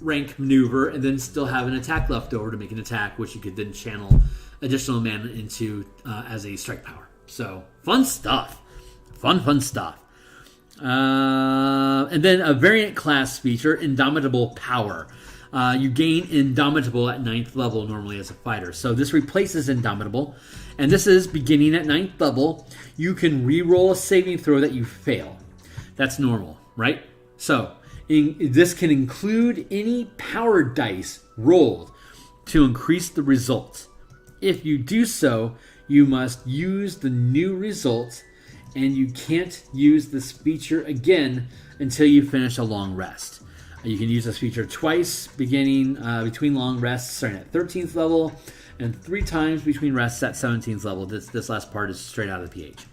rank maneuver and then still have an attack left over to make an attack, which you could then channel additional mana into as a strike power. So fun stuff. Fun stuff. And then a variant class feature, Indomitable Power. You gain Indomitable at 9th level normally as a fighter. So this replaces Indomitable. And this is beginning at 9th level. You can re-roll a saving throw that you fail. That's normal, right? So this can include any power dice rolled to increase the result. If you do so, you must use the new result, and you can't use this feature again until you finish a long rest. You can use this feature twice, beginning between long rests starting at 13th level, and 3 times between rests at 17th level. This last part is straight out of the PH.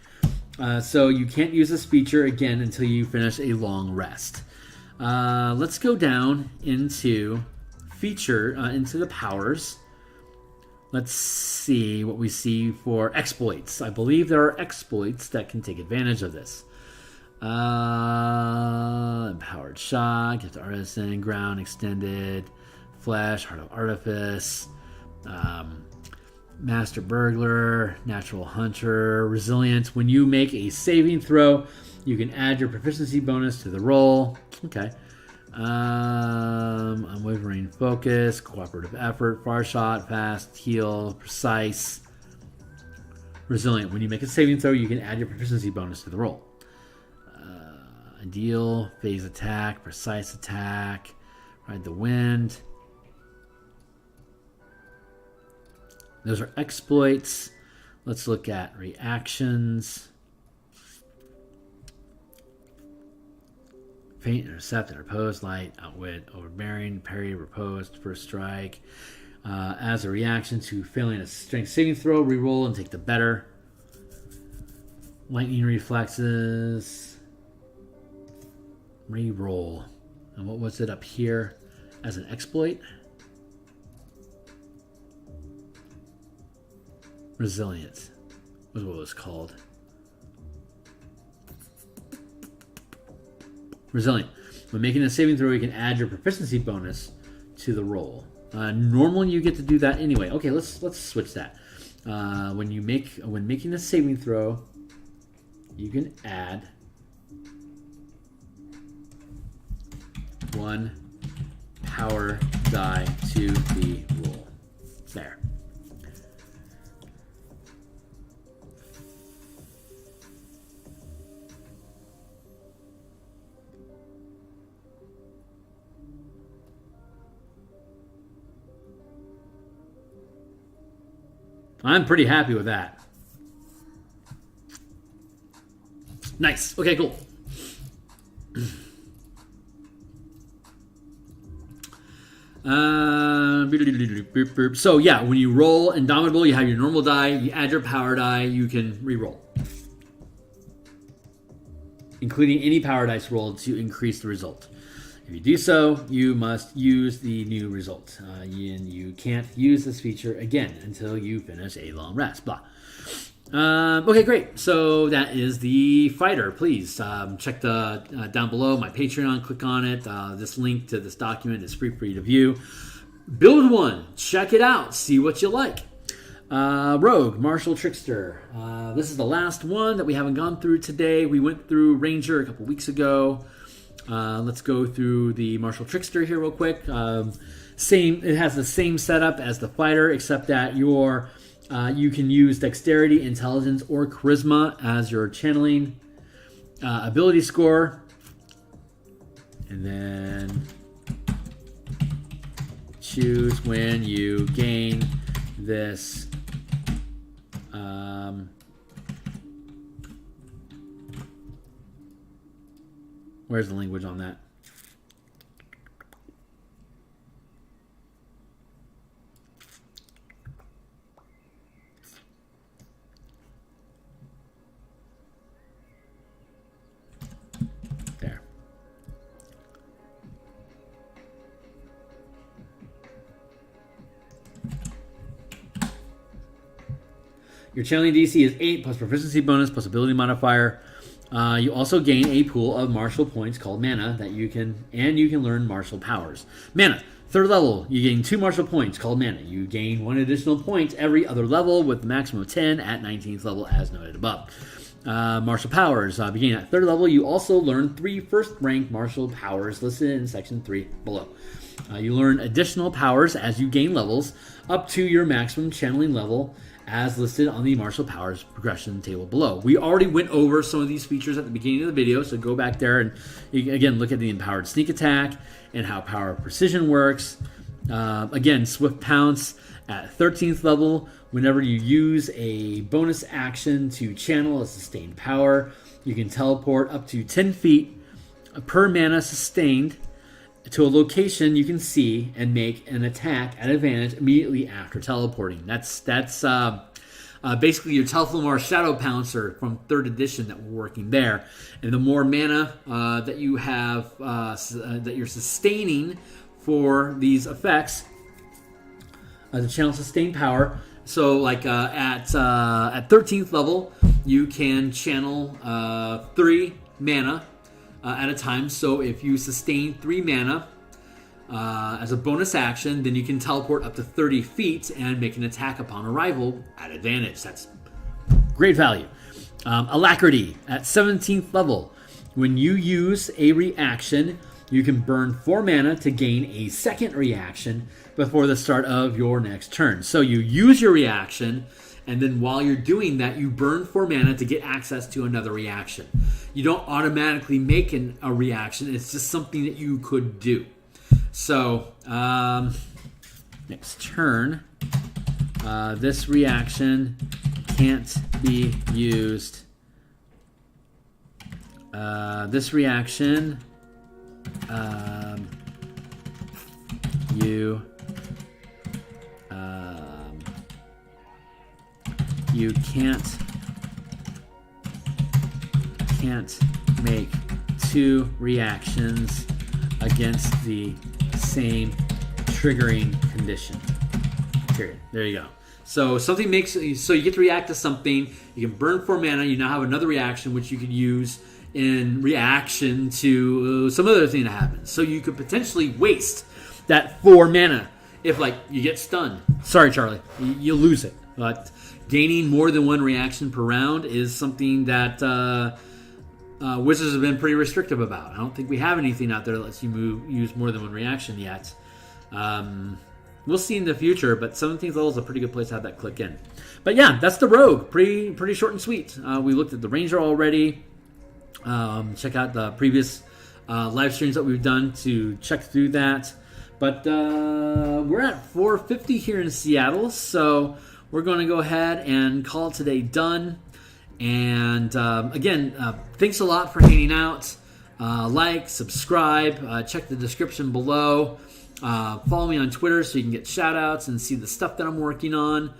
So you can't use this feature again until you finish a long rest. Let's go down into into the powers. Let's see what we see for exploits. I believe there are exploits that can take advantage of this. Empowered Shock, Gift of Artisan, Ground Extended, Flesh, Heart of Artifice, Master Burglar, Natural Hunter, Resilient. When you make a saving throw, you can add your proficiency bonus to the roll. Okay. Unwavering Focus, Cooperative Effort, Far Shot, Fast, Heal, Precise, Resilient. When you make a saving throw, you can add your proficiency bonus to the roll. Ideal, Phase Attack, Precise Attack, Ride the Wind. Those are exploits. Let's look at reactions. Feint, Intercept, Interpose, Light, Outwit, Overbearing, Parry, Riposte, First Strike. As a reaction to failing a strength saving throw, reroll and take the better. Lightning Reflexes. Reroll. And what was it up here as an exploit? Resilient was what it was called. Resilient. When making a saving throw, you can add your proficiency bonus to the roll. Normally, you get to do that anyway. Okay, let's switch that. When making a saving throw, you can add 1 power die to the roll. There. I'm pretty happy with that. Nice. Okay, cool. So yeah, when you roll Indomitable, you have your normal die, you add your power die, you can re-roll. Including any power dice rolled to increase the result. If you do so, you must use the new result. You can't use this feature again until you finish a long rest. Blah. Okay, great. So that is the fighter. Please check the down below my Patreon. Click on it. This link to this document is free for you to view. Build one. Check it out. See what you like. Rogue, Martial Trickster. This is the last one that we haven't gone through today. We went through Ranger a couple weeks ago. Let's go through the Martial Trickster here real quick. It has the same setup as the fighter, except that you can use dexterity, intelligence, or charisma as your channeling ability score. And then choose when you gain this where's the language on that? There. Your channeling DC is 8 plus proficiency bonus plus ability modifier. You also gain a pool of martial points called mana that you can learn martial powers. Mana, 3rd level, you gain 2 martial points called mana. You gain 1 additional point every other level with a maximum of 10 at 19th level as noted above. Martial powers, beginning at 3rd level, you also learn 3 first rank martial powers listed in section 3 below. You learn additional powers as you gain levels up to your maximum channeling level as listed on the martial powers progression table below. We already went over some of these features at the beginning of the video, so go back there and again look at the empowered sneak attack and how power of precision works. Again, swift pounce at 13th level. Whenever you use a bonus action to channel a sustained power, you can teleport up to 10 feet per mana sustained to a location you can see and make an attack at advantage immediately after teleporting. That's basically your Telflamar Shadow Pouncer from 3rd edition that we're working there. And the more mana that you have, that you're sustaining for these effects, to channel sustained power. So like at 13th level, you can channel 3 mana at a time. So if you sustain 3 mana as a bonus action, then you can teleport up to 30 feet and make an attack upon arrival at advantage. That's great value. Alacrity at 17th level. When you use a reaction, you can burn 4 mana to gain a second reaction before the start of your next turn. So you use your reaction, and then while you're doing that, you burn 4 mana to get access to another reaction. You don't automatically make a reaction. It's just something that you could do. So, next turn, this reaction can't be used. This reaction, you can't make 2 reactions against the same triggering condition. Period. There you go. So something so you get to react to something. You can burn 4 mana. You now have another reaction which you could use in reaction to some other thing that happens. So you could potentially waste that 4 mana if, like, you get stunned. Sorry, Charlie, you lose it. But gaining more than 1 reaction per round is something that Wizards have been pretty restrictive about. I don't think we have anything out there that lets you use more than 1 reaction yet. We'll see in the future, but 17th level is a pretty good place to have that click in. But yeah, that's the Rogue. Pretty short and sweet. We looked at the Ranger already. Check out the previous live streams that we've done to check through that. But we're at 4:50 here in Seattle, so we're going to go ahead and call today done. And again, thanks a lot for hanging out. Like, subscribe, check the description below. Follow me on Twitter so you can get shout outs and see the stuff that I'm working on.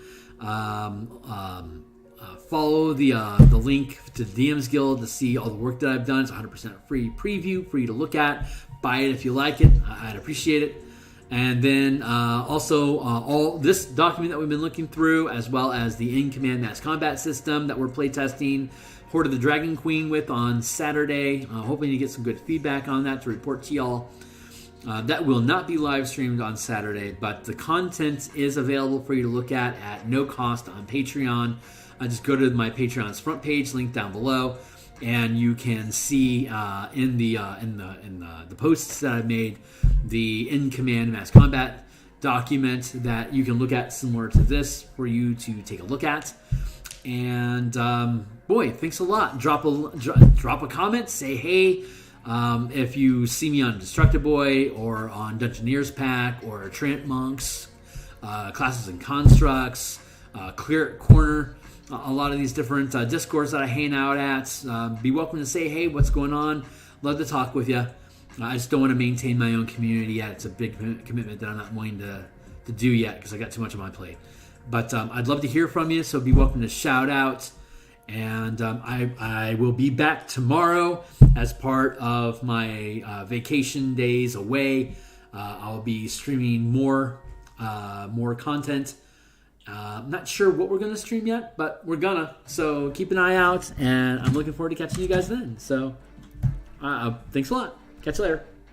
Follow the link to DMsGuild to see all the work that I've done. It's 100% free preview for you to look at. Buy it if you like it. I'd appreciate it. And then also all this document that we've been looking through, as well as the in-command mass combat system that we're playtesting Horde of the Dragon Queen with on Saturday. Hoping to get some good feedback on that to report to y'all. That will not be live streamed on Saturday, but the content is available for you to look at no cost on Patreon. Just go to my Patreon's front page, link down below, and you can see in the posts that I've made the in-command mass combat document that you can look at, similar to this, for you to take a look at. And boy, thanks a lot. Drop a comment, say hey. If you see me on Destructive Boy or on Dungeoneers Pack or Tramp Monks, Classes and Constructs, Clear Corner, a lot of these different Discords that I hang out at. Be welcome to say, hey, what's going on? Love to talk with you. I just don't want to maintain my own community yet. It's a big commitment that I'm not willing to do yet because I got too much on my plate. But I'd love to hear from you, so be welcome to shout out. And I will be back tomorrow as part of my vacation days away. I'll be streaming more content. I'm not sure what we're going to stream yet, but we're gonna. So keep an eye out, and I'm looking forward to catching you guys then. So thanks a lot. Catch you later.